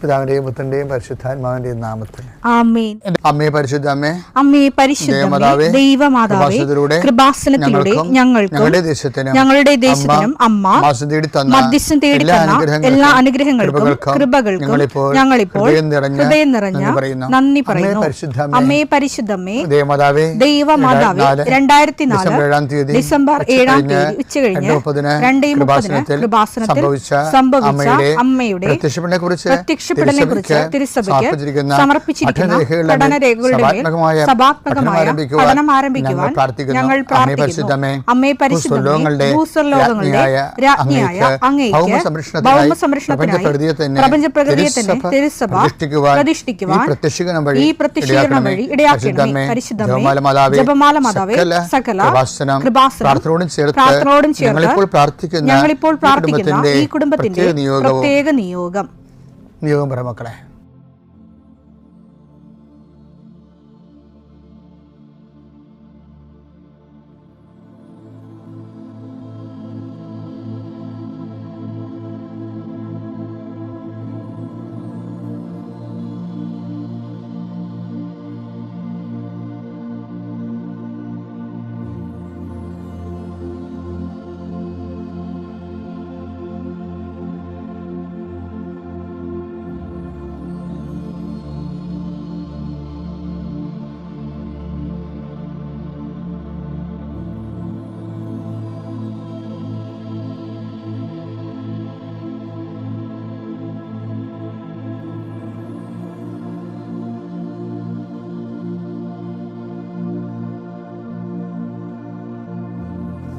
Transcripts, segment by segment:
പിതാവിന്റെയും പുത്രന്റെയും പരിശുദ്ധാത്മാവിന്റെയും നാമത്തിൽ ആമേൻ. അമ്മേ പരിശുദ്ധ അമ്മേ, അമ്മേ പരിശുദ്ധമേ, ദൈവമാതാവേ, കൃപാസനത്തിലൂടെ ഞങ്ങൾക്ക് ഞങ്ങളുടെ ദേശത്തിനും അമ്മ മധ്യസ്ഥം തേടി തന്ന എല്ലാ അനുഗ്രഹങ്ങൾക്കും കൃപകൾക്കും ഞങ്ങളിപ്പോൾ ഹൃദയം നിറഞ്ഞ നന്ദി പറയുന്നു. അമ്മേ പരിശുദ്ധമേ, ദൈവമാതാവേ, 2004 ഡിസംബർ 7 ഉച്ചകഴിഞ്ഞ് 2:30 കൃപാസനത്തിൽ സംഭവിച്ച അമ്മയുടെ പ്രത്യക്ഷപ്പെടലിനെ കുറിച്ച് തിരുസഭയ്ക്ക് സമർപ്പിച്ചിരിക്കുന്ന പഠനരേഖകളുടെ മേൽ സഭാത്മകമായ പഠനം ആരംഭിക്കുവാൻ ഞങ്ങൾ പ്രാർത്ഥിക്കുന്നു. അമ്മേ പരിശുദ്ധമേ, ഭൂസ്വർലോകങ്ങളുടെ രാജ്ഞിയായ അങ്ങേയ്ക്ക് ഭൗമസംരക്ഷണത്തിനായി പ്രപഞ്ചപ്രകൃതിയെ തിരുസഭ പ്രതിഷ്ഠിക്കുവാൻ ഈ പ്രത്യക്ഷീകരണം വഴി ഇടയാക്കണമേ. പരിശുദ്ധമേ, ജപമാല മാതാവേ, സകല കൃപാസനം പ്രാർത്ഥനയോടും ചേർത്ത് ഞങ്ങളിപ്പോൾ പ്രാർത്ഥിക്കുന്ന ഈ കുടുംബത്തിന്റെ പ്രത്യേക നിയോഗം പറ മക്കളെ.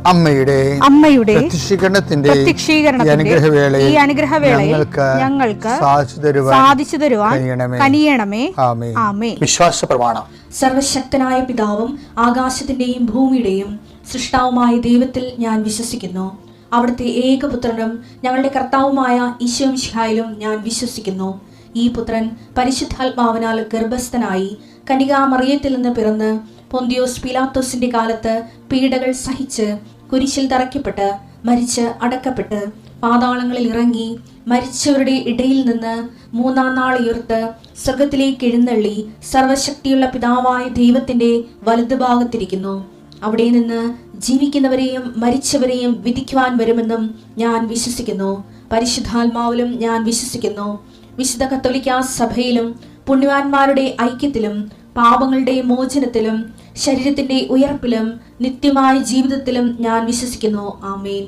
അമ്മയുടെ പ്രത്യക്ഷീകരണത്തിന്റെ ഈ അനുഗ്രഹവേളയിൽ ഞങ്ങൾക്ക് സാധിച്ചു തരുവാൻ കനിയണമേ. ആമേൻ. വിശ്വാസ പ്രമാണം. സർവശക്തനായ പിതാവും ആകാശത്തിന്റെയും ഭൂമിയുടെയും സൃഷ്ടാവുമായ ദൈവത്തിൽ ഞാൻ വിശ്വസിക്കുന്നു. അവിടുത്തെ ഏകപുത്രനും ഞങ്ങളുടെ കർത്താവുമായ ഈശോ മിശിഹായിലും ഞാൻ വിശ്വസിക്കുന്നു. ഈ പുത്രൻ പരിശുദ്ധാത്മാവിനാൽ ഗർഭസ്ഥനായി കന്യകാമറിയത്തിൽ നിന്ന് പിറന്ന് പൊന്തിയോസ് പീലാത്തോസിന്റെ കാലത്ത് പീഡകൾ സഹിച്ച് കുരിശിൽ തറയ്ക്കപ്പെട്ട് മരിച്ച് അടക്കപ്പെട്ട് പാതാളങ്ങളിൽ ഇറങ്ങി മരിച്ചവരുടെ ഇടയിൽ നിന്ന് 3-ാം നാൾ ഉയർത്ത് സ്വർഗത്തിലേക്ക് എഴുന്നള്ളി സർവശക്തിയുള്ള പിതാവായ ദൈവത്തിന്റെ വലതുഭാഗത്തിരിക്കുന്നു. അവിടെ നിന്ന് ജീവിക്കുന്നവരെയും മരിച്ചവരെയും വിധിക്കുവാൻ വരുമെന്നും ഞാൻ വിശ്വസിക്കുന്നു. പരിശുദ്ധാത്മാവിലും ഞാൻ വിശ്വസിക്കുന്നു. വിശുദ്ധ കത്തോലിക്കാ സഭയിലും പുണ്യവാന്മാരുടെ ഐക്യത്തിലും പാപങ്ങളുടെ മോചനത്തിലും ശരീരത്തിന്റെ ഉയർപ്പിലും നിത്യമായ ജീവിതത്തിലും ഞാൻ വിശ്വസിക്കുന്നു. ആമേൻ.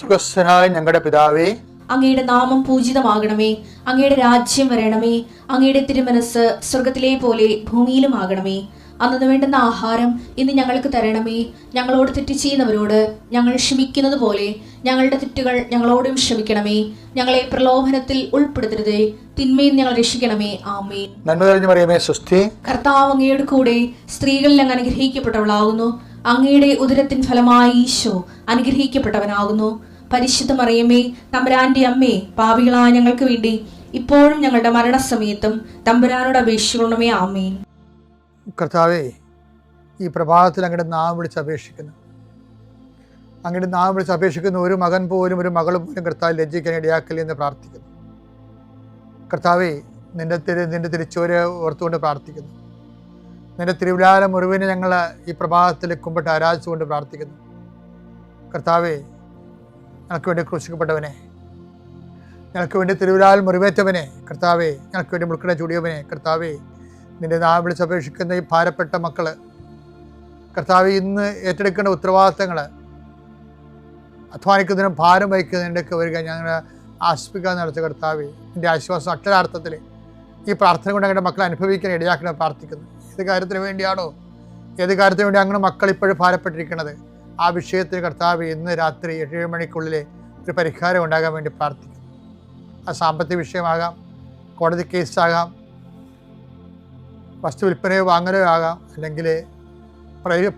സുഖസ്ഥനായ ഞങ്ങളുടെ പിതാവേ, അങ്ങയുടെ നാമം പൂജിതമാകണമേ. അങ്ങയുടെ രാജ്യം വരണമേ. അങ്ങയുടെ തിരുമനസ് സ്വർഗത്തിലെ പോലെ ഭൂമിയിലും ആകണമേ. അന്നു വേണ്ടുന്ന ആഹാരം ഇന്ന് ഞങ്ങൾക്ക് തരണമേ. ഞങ്ങളോട് തെറ്റ് ചെയ്യുന്നവരോട് ഞങ്ങൾ ക്ഷമിക്കുന്നത് പോലെ ഞങ്ങളുടെ തെറ്റുകൾ ഞങ്ങളോടും ക്ഷമിക്കണമേ. ഞങ്ങളെ പ്രലോഭനത്തിൽ ഉൾപ്പെടുത്തരുതേ, തിന്മയിൽ ഞങ്ങൾ രക്ഷിക്കണമേ. ആമേൻ. നന്മ നിറഞ്ഞ മറിയമേ, സ്വസ്തി. കർത്താവ് അങ്ങയുടെ കൂടെ സ്ത്രീകളിൽ അങ്ങ് അനുഗ്രഹിക്കപ്പെട്ടവളാകുന്നു. അങ്ങയുടെ ഉദരത്തിൻ ഫലമായി ഈശോ അനുഗ്രഹിക്കപ്പെട്ടവനാകുന്നു. പരിശുദ്ധ മറിയമേ, തമ്പുരാന്റെ അമ്മേ, പാപികളായ ഞങ്ങൾക്ക് വേണ്ടി ഇപ്പോഴും ഞങ്ങളുടെ മരണസമയത്തും തമ്പുരാനോട് അപേക്ഷിക്കണമേ. ആമേൻ. കർത്താവേ, ഈ പ്രഭാതത്തിൽ അങ്ങയുടെ നാമം വിളിച്ച് അപേക്ഷിക്കുന്നു. അങ്ങയുടെ നാമം വിളിച്ച് അപേക്ഷിക്കുന്ന ഒരു മകൻ പോലും ഒരു മകൾ പോലും കർത്താവ് ലജ്ജിക്കാൻ ഇടയാക്കല്ലേ എന്ന് പ്രാർത്ഥിക്കുന്നു. കർത്താവേ, നിന്റെ തിരിച്ചോരെ ഓർത്തുകൊണ്ട് പ്രാർത്ഥിക്കുന്നു. നിന്റെ തിരുവിലാല മുറിവിനെ ഞങ്ങൾ ഈ പ്രഭാതത്തിൽ കുമ്പിട്ട് ആരാധിച്ചുകൊണ്ട് പ്രാർത്ഥിക്കുന്നു. കർത്താവേ, ഞങ്ങൾക്ക് വേണ്ടി ക്രൂശിക്കപ്പെട്ടവനെ, ഞങ്ങൾക്ക് വേണ്ടി തിരുവിലാൽ മുറിവേറ്റവനെ, കർത്താവേ, ഞങ്ങൾക്ക് വേണ്ടി മുൾക്കണ ചൂടിയവനെ, കർത്താവേ, നിന്റെ നാമം വിളിച്ച് അപേക്ഷിക്കുന്ന ഈ ഭാരപ്പെട്ട മക്കള്, കർത്താവേ, ഇന്ന് ഏറ്റെടുക്കേണ്ട ഉത്തരവാദിത്തങ്ങൾ, അധ്വാനിക്കുന്നതിനും ഭാരം വഹിക്കുന്നതിൻ്റെയൊക്കെ വരിക ഞങ്ങളെ ആശ്വസിപ്പിക്കാൻ നടത്തിയ കർത്താവേ, നിന്റെ ആശ്വാസം അക്ഷരാർത്ഥത്തിൽ ഈ പ്രാർത്ഥന കൊണ്ട് ഞങ്ങളുടെ മക്കളെ അനുഭവിക്കാൻ ഇടയാക്കണം പ്രാർത്ഥിക്കുന്നു. ഏത് കാര്യത്തിന് വേണ്ടിയാണോ, ഏത് കാര്യത്തിന് വേണ്ടി അങ്ങനെ മക്കൾ ഇപ്പോഴും ഭാരപ്പെട്ടിരിക്കുന്നത്, ആ വിഷയത്തിന് കർത്താവേ ഇന്ന് രാത്രി 7 മണിക്കുള്ളിൽ ഒരു പരിഹാരം ഉണ്ടാകാൻ വേണ്ടി പ്രാർത്ഥിക്കുന്നു. ആ സാമ്പത്തിക വിഷയമാകാം, കോടതി കേസാകാം, വസ്തു വിൽപ്പനയോ വാങ്ങലോ ആകാം, അല്ലെങ്കിൽ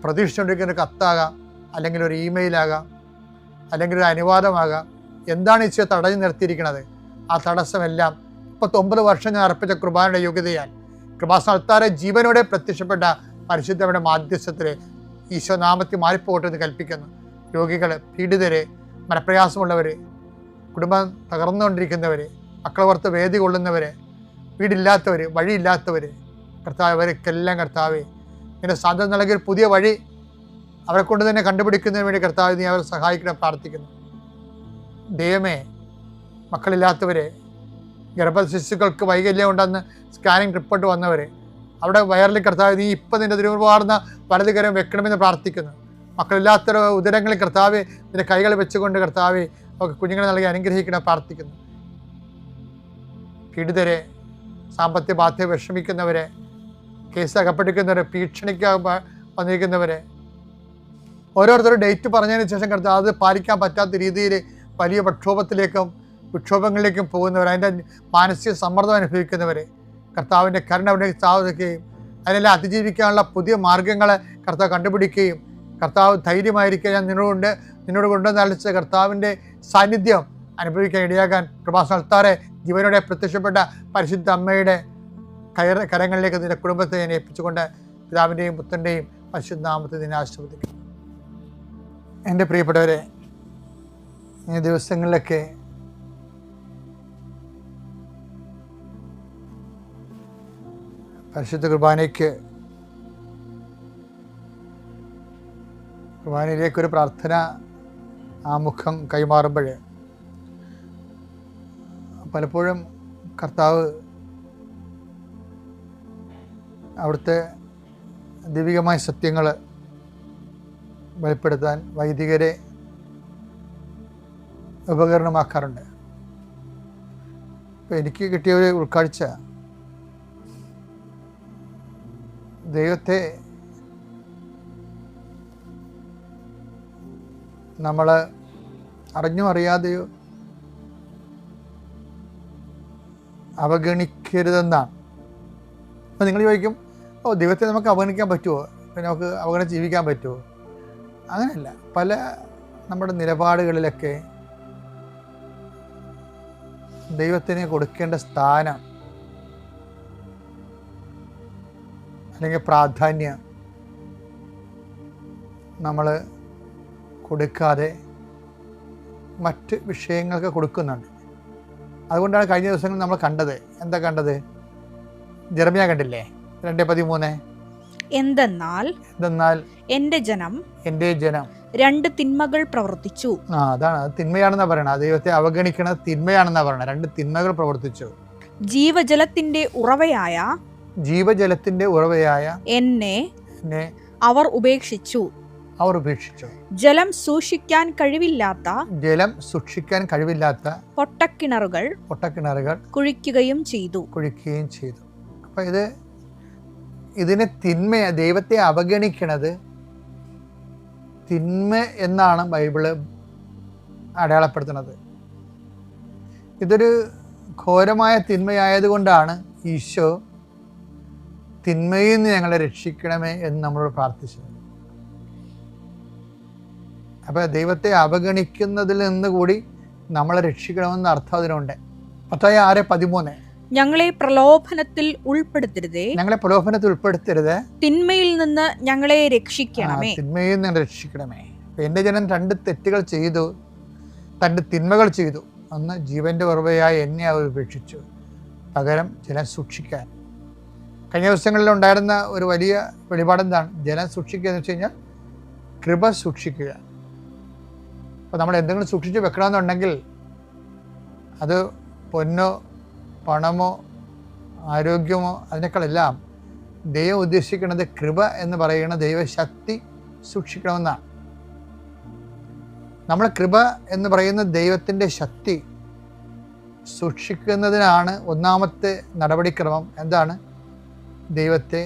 പ്രതീക്ഷിച്ചുകൊണ്ടിരിക്കുന്ന ഒരു കത്താകാം, അല്ലെങ്കിൽ ഒരു ഇമെയിലാകാം, അല്ലെങ്കിൽ ഒരു അനുവാദമാകാം. എന്താണ് ഈശോ തടഞ്ഞു നിർത്തിയിരിക്കുന്നത്? ആ തടസ്സമെല്ലാം 39 വർഷം ഞാൻ അർപ്പിച്ച കൃപാനയുടെ യോഗ്യതയാൽ കൃപാസ്ഥാനത്താരെ ജീവനോടെ പ്രത്യക്ഷപ്പെട്ട പരിശുദ്ധയുടെ മാധ്യസ്ഥത്തിൽ ഈശോ നാമത്തിൽ മാറിപ്പോട്ടെന്ന് കൽപ്പിക്കുന്നു. രോഗികൾ, പീഡിതരെ, മനപ്രയാസമുള്ളവർ, കുടുംബം തകർന്നുകൊണ്ടിരിക്കുന്നവർ, മക്കളെ ഓർത്ത് വേദി കൊള്ളുന്നവർ, വീടില്ലാത്തവർ, വഴിയില്ലാത്തവർ കർത്താവ്, അവർക്കെല്ലാം കർത്താവേ ഇങ്ങനെ സാധ്യത നൽകിയ പുതിയ വഴി അവരെ കൊണ്ട് തന്നെ കണ്ടുപിടിക്കുന്നതിന് വേണ്ടി കർത്താവ് നീ അവരെ സഹായിക്കണം പ്രാർത്ഥിക്കുന്നു. ദൈവമേ, മക്കളില്ലാത്തവരെ, ഗർഭശിശുക്കൾക്ക് വൈകല്യം ഉണ്ടെന്ന് സ്കാനിങ് റിപ്പോർട്ട് വന്നവരെ, അവിടെ വയറിൽ കർത്താവ് നീ ഇപ്പം നിൻ്റെ തിരുവാർന്ന വലതുകരം വെക്കണമെന്ന് പ്രാർത്ഥിക്കുന്നു. മക്കളില്ലാത്ത ഉദരങ്ങളിൽ കർത്താവ് നിന്റെ കൈകൾ വെച്ചുകൊണ്ട് കർത്താവ് അവർക്ക് കുഞ്ഞുങ്ങളെ നൽകി അനുഗ്രഹിക്കണം പ്രാർത്ഥിക്കുന്നു. പീഡിതരെ, സാമ്പത്തിക ബാധ്യത വിഷമിക്കുന്നവരെ, കേസ് അകപ്പെട്ടിരിക്കുന്നവരെ, ഭീഷണിക്ക് വന്നിരിക്കുന്നവരെ, ഓരോരുത്തരും ഡേറ്റ് പറഞ്ഞതിന് ശേഷം കർത്താവ് അത് പാലിക്കാൻ പറ്റാത്ത രീതിയിൽ വലിയ വിക്ഷോഭങ്ങളിലേക്കും പോകുന്നവർ, അതിൻ്റെ മാനസിക സമ്മർദ്ദം അനുഭവിക്കുന്നവർ, കർത്താവിൻ്റെ കരുണ അവിടെ സാധിക്കുകയും അതിനെല്ലാം അതിജീവിക്കാനുള്ള പുതിയ മാർഗങ്ങളെ കർത്താവ് കണ്ടുപിടിക്കുകയും കർത്താവ് ധൈര്യമായിരിക്കുക, ഞാൻ നിന്നോട് കൊണ്ടുവന്നളിച്ച കർത്താവിൻ്റെ സാന്നിധ്യം അനുഭവിക്കാൻ ഇടയാകാൻ കൃപാസനത്താറെ ജീവനോടെ പ്രത്യക്ഷപ്പെട്ട പരിശുദ്ധ അമ്മയുടെ കരങ്ങളിലേക്ക് നിന്റെ കുടുംബത്തെ ഞാൻ ഏൽപ്പിച്ചുകൊണ്ട് പിതാവിൻ്റെയും പുത്രൻ്റെയും പരിശുദ്ധ നാമത്തിൽ നിന്നെ ആശീർവദിക്കുന്നു. എൻ്റെ പ്രിയപ്പെട്ടവരെ, ഈ ദിവസങ്ങളിലൊക്കെ പരിശുദ്ധ കുർബാനയിലേക്കൊരു പ്രാർത്ഥന ആമുഖം കൈമാറുമ്പോൾ പലപ്പോഴും കർത്താവ് അവിടുത്തെ ദൈവികമായ സത്യങ്ങൾ വെളിപ്പെടുത്താൻ വൈദികരെ ഉപകരണമാക്കാറുണ്ട്. ഇപ്പം എനിക്ക് കിട്ടിയ ഒരു ഉൾക്കാഴ്ച, ദൈവത്തെ നമ്മൾ അറിഞ്ഞോ അറിയാതെയോ അവഗണിക്കരുതെന്നാണ്. അപ്പോൾ നിങ്ങൾ ചോദിക്കും, ദൈവത്തെ നമുക്ക് അവഗണിക്കാൻ പറ്റുമോ, പിന്നെ നമുക്ക് അവഗണിച്ച് ജീവിക്കാൻ പറ്റുമോ? അങ്ങനെയല്ല. പല നമ്മുടെ നിലപാടുകളിലൊക്കെ ദൈവത്തിന് കൊടുക്കേണ്ട സ്ഥാനം അല്ലെങ്കിൽ പ്രാധാന്യം നമ്മൾ കൊടുക്കാതെ മറ്റ് വിഷയങ്ങൾക്ക് കൊടുക്കുന്നുണ്ട്. അതുകൊണ്ടാണ് കഴിഞ്ഞ ദിവസങ്ങളിൽ നമ്മൾ കണ്ടത്. എന്താ കണ്ടത്? ജെറമ്യാ കണ്ടില്ലേ? 2:13 എന്തെന്നാൽ എന്റെ ജനം രണ്ട് തിന്മകൾ പ്രവർത്തിച്ചു. അതാണ്, അത് തിന്മയാണെന്നാ പറയണത്. ദൈവത്തെ അവഗണിക്കണത് തിന്മയാണെന്നാ പറയണത്. രണ്ട് തിന്മകൾ പ്രവർത്തിച്ചു. ജീവജലത്തിന്റെ ഉറവയായ എന്നെ അവർ ഉപേക്ഷിച്ചു. ജലം സൂക്ഷിക്കാൻ കഴിവില്ലാത്ത പൊട്ടക്കിണറുകൾ കുഴിക്കുകയും ചെയ്തു. അപ്പൊ ഇതിനെ ദൈവത്തെ അവഗണിക്കണത് തിന്മ എന്നാണ് ബൈബിള് അടയാളപ്പെടുത്തുന്നത്. ഇതൊരു ഘോരമായ തിന്മയായതുകൊണ്ടാണ് ഈശോ തിന്മയിൽ നിന്ന് ഞങ്ങളെ രക്ഷിക്കണമേ എന്ന് നമ്മളോട് പ്രാർത്ഥിച്ചത്. അപ്പോൾ ദൈവത്തെ അവഗണിക്കുന്നതിൽ നിന്ന് കൂടി നമ്മളെ രക്ഷിക്കണമെന്ന് അർത്ഥം അതിനുണ്ട്. 6:13 ഞങ്ങളെ പ്രലോഭനത്തിൽ ഉൾപ്പെടുത്തരുതേ, തിന്മയിൽ നിന്ന് ഞങ്ങളെ രക്ഷിക്കണമേ. എൻ്റെ ജനം 2 തെറ്റുകൾ ചെയ്തു, 2 തിന്മകൾ ചെയ്തു. ഒന്ന്, ജീവന്റെ ഉറവയായ എന്നെ അവർ ഉപേക്ഷിച്ചു, പകരം ജലം സൂക്ഷിക്കാൻ. കഴിഞ്ഞ ദിവസങ്ങളിൽ ഉണ്ടായിരുന്ന ഒരു വലിയ വെളിപാടെന്താണ്? ജലം സൂക്ഷിക്കുക എന്ന് വെച്ച് കഴിഞ്ഞാൽ കൃപ സൂക്ഷിക്കുക. അപ്പോൾ നമ്മൾ എന്തെങ്കിലും സൂക്ഷിച്ച് വെക്കണമെന്നുണ്ടെങ്കിൽ അത് പൊന്നോ പണമോ ആരോഗ്യമോ അതിനേക്കാളെല്ലാം ദൈവം ഉദ്ദേശിക്കുന്നത് കൃപ എന്ന് പറയുന്ന ദൈവശക്തി സൂക്ഷിക്കണമെന്നാണ്. നമ്മൾ കൃപ എന്ന് പറയുന്ന ദൈവത്തിൻ്റെ ശക്തി സൂക്ഷിക്കുന്നതിനാണ് ഒന്നാമത്തെ നടപടിക്രമം. എന്താണ്? ദൈവത്തെ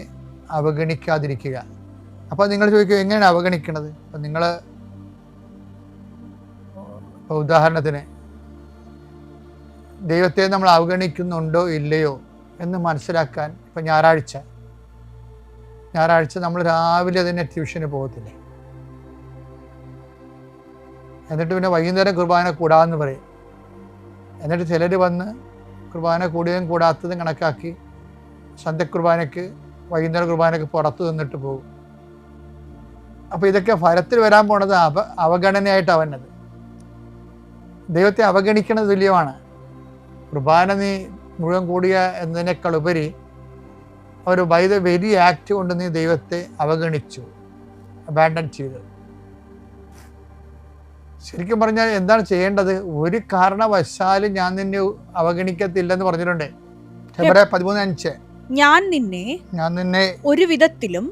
അവഗണിക്കാതിരിക്കുക. അപ്പോൾ നിങ്ങൾ ചോദിക്കുക, എങ്ങനെയാണ് അവഗണിക്കുന്നത്? അപ്പം നിങ്ങൾ ഉദാഹരണത്തിന് ദൈവത്തെ നമ്മൾ അവഗണിക്കുന്നുണ്ടോ ഇല്ലയോ എന്ന് മനസ്സിലാക്കാൻ, ഇപ്പം ഞായറാഴ്ച നമ്മൾ രാവിലെ തന്നെ ട്യൂഷന് പോകത്തില്ലേ? എന്നിട്ട് പിന്നെ വൈകുന്നേരം കുർബാന കൂടാമെന്ന് പറയും. എന്നിട്ട് ചിലർ വന്ന് കുർബാന കൂടിയതും കൂടാത്തതും കണക്കാക്കി സന്ധ്യ കുർബാനയ്ക്ക് വൈകുന്നേര കുർബാനയ്ക്ക് പുറത്ത് നിന്നിട്ട് പോകും. അപ്പോൾ ഇതൊക്കെ ഫലത്തിൽ വരാൻ പോണത് അവഗണനയായിട്ടാണ് വന്നത്. ദൈവത്തെ അവഗണിക്കുന്നത് തുല്യമാണ്. കുർബാന നീ മുഴുവൻ കൂടിയ എന്നതിനേക്കാൾ ഉപരി അവർ ബൈ ദ വെരി ആക്ട് കൊണ്ട് നീ ദൈവത്തെ അവഗണിച്ചു, അബാൻഡൻ ചെയ്തു. ശരിക്കും പറഞ്ഞാൽ എന്താണ് ചെയ്യേണ്ടത്? ഒരു കാരണവശാലും ഞാൻ നിന്നെ അവഗണിക്കത്തില്ലെന്ന് പറഞ്ഞിട്ടുണ്ട്. 13:5 ഞാൻ നിന്നെ ഒരു വിധത്തിലും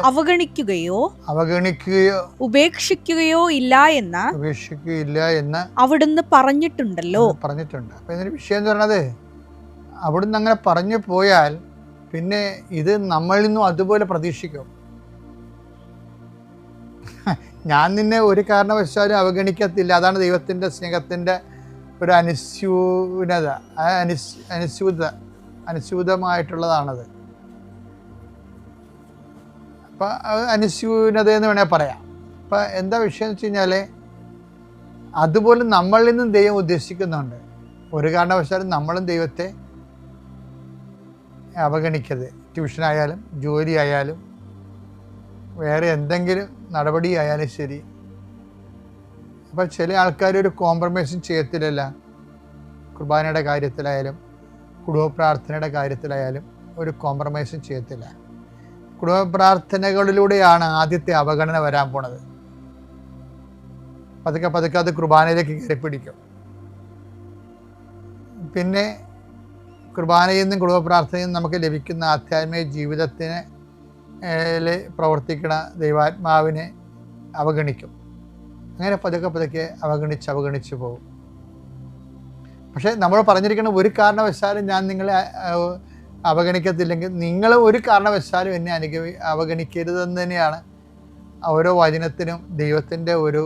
അവഗണിക്കുകയോ ഉപേക്ഷിക്കുകയോ ഇല്ല എന്ന് അവിടുന്ന് പറഞ്ഞിട്ടുണ്ടല്ലോ. അപ്പൊ ഇതിന്റെ വിഷയം എന്ന് പറയുന്നത്, അവിടുന്ന് അങ്ങനെ പറഞ്ഞു പോയാൽ പിന്നെ ഇത് നമ്മളിൽ നിന്നും അതുപോലെ പ്രതീക്ഷിക്കും. ഞാൻ നിന്നെ ഒരു കാരണവശാലും അവഗണിക്കത്തില്ല. അതാണ് ദൈവത്തിൻ്റെ സ്നേഹത്തിൻ്റെ ഒരു അനുസ്യൂതമായിട്ടുള്ളതാണത്. അപ്പം അനുസ്യൂനത എന്ന് വേണേൽ പറയാം. അപ്പം എന്താ വിഷയം എന്ന് വെച്ച് കഴിഞ്ഞാൽ, അതുപോലെ നമ്മളിൽ നിന്നും ദൈവം ഉദ്ദേശിക്കുന്നുണ്ട്. ഒരു കാരണവശാലും നമ്മളും ദൈവത്തെ അവഗണിക്കരുത്. ട്യൂഷനായാലും ജോലി ആയാലും വേറെ എന്തെങ്കിലും നടപടി ആയാലും ശരി. അപ്പം ചില ആൾക്കാർ ഒരു കോംപ്രമൈസും ചെയ്യത്തില്ലല്ല. കുർബാനയുടെ കാര്യത്തിലായാലും കുടുംബ പ്രാർത്ഥനയുടെ കാര്യത്തിലായാലും ഒരു കോംപ്രമൈസും ചെയ്യത്തില്ല. കുടുംബ പ്രാർത്ഥനകളിലൂടെയാണ് ആദ്യത്തെ അവഗണന വരാൻ പോണത്. പതുക്കെ അത് കുർബാനയിലേക്ക് കയറി പിടിക്കും. പിന്നെ കുർബാനയിൽ നിന്നും കുടുംബ പ്രാർത്ഥനയിൽ നിന്നും നമുക്ക് ലഭിക്കുന്ന ആധ്യാത്മിക ജീവിതത്തിന് പ്രവർത്തിക്കുന്ന ദൈവാത്മാവിനെ അവഗണിക്കും. അങ്ങനെ പതുക്കെ അവഗണിച്ച് പോകും. പക്ഷേ നമ്മൾ പറഞ്ഞിരിക്കുന്ന ഒരു കാരണവശാലും ഞാൻ നിങ്ങളെ അവഗണിക്കത്തില്ലെങ്കിൽ നിങ്ങൾ ഒരു കാരണവശാലും എന്നെ അവഗണിക്കരുതെന്ന് തന്നെയാണ് ഓരോ വചനത്തിനും ദൈവത്തിൻ്റെ ഒരു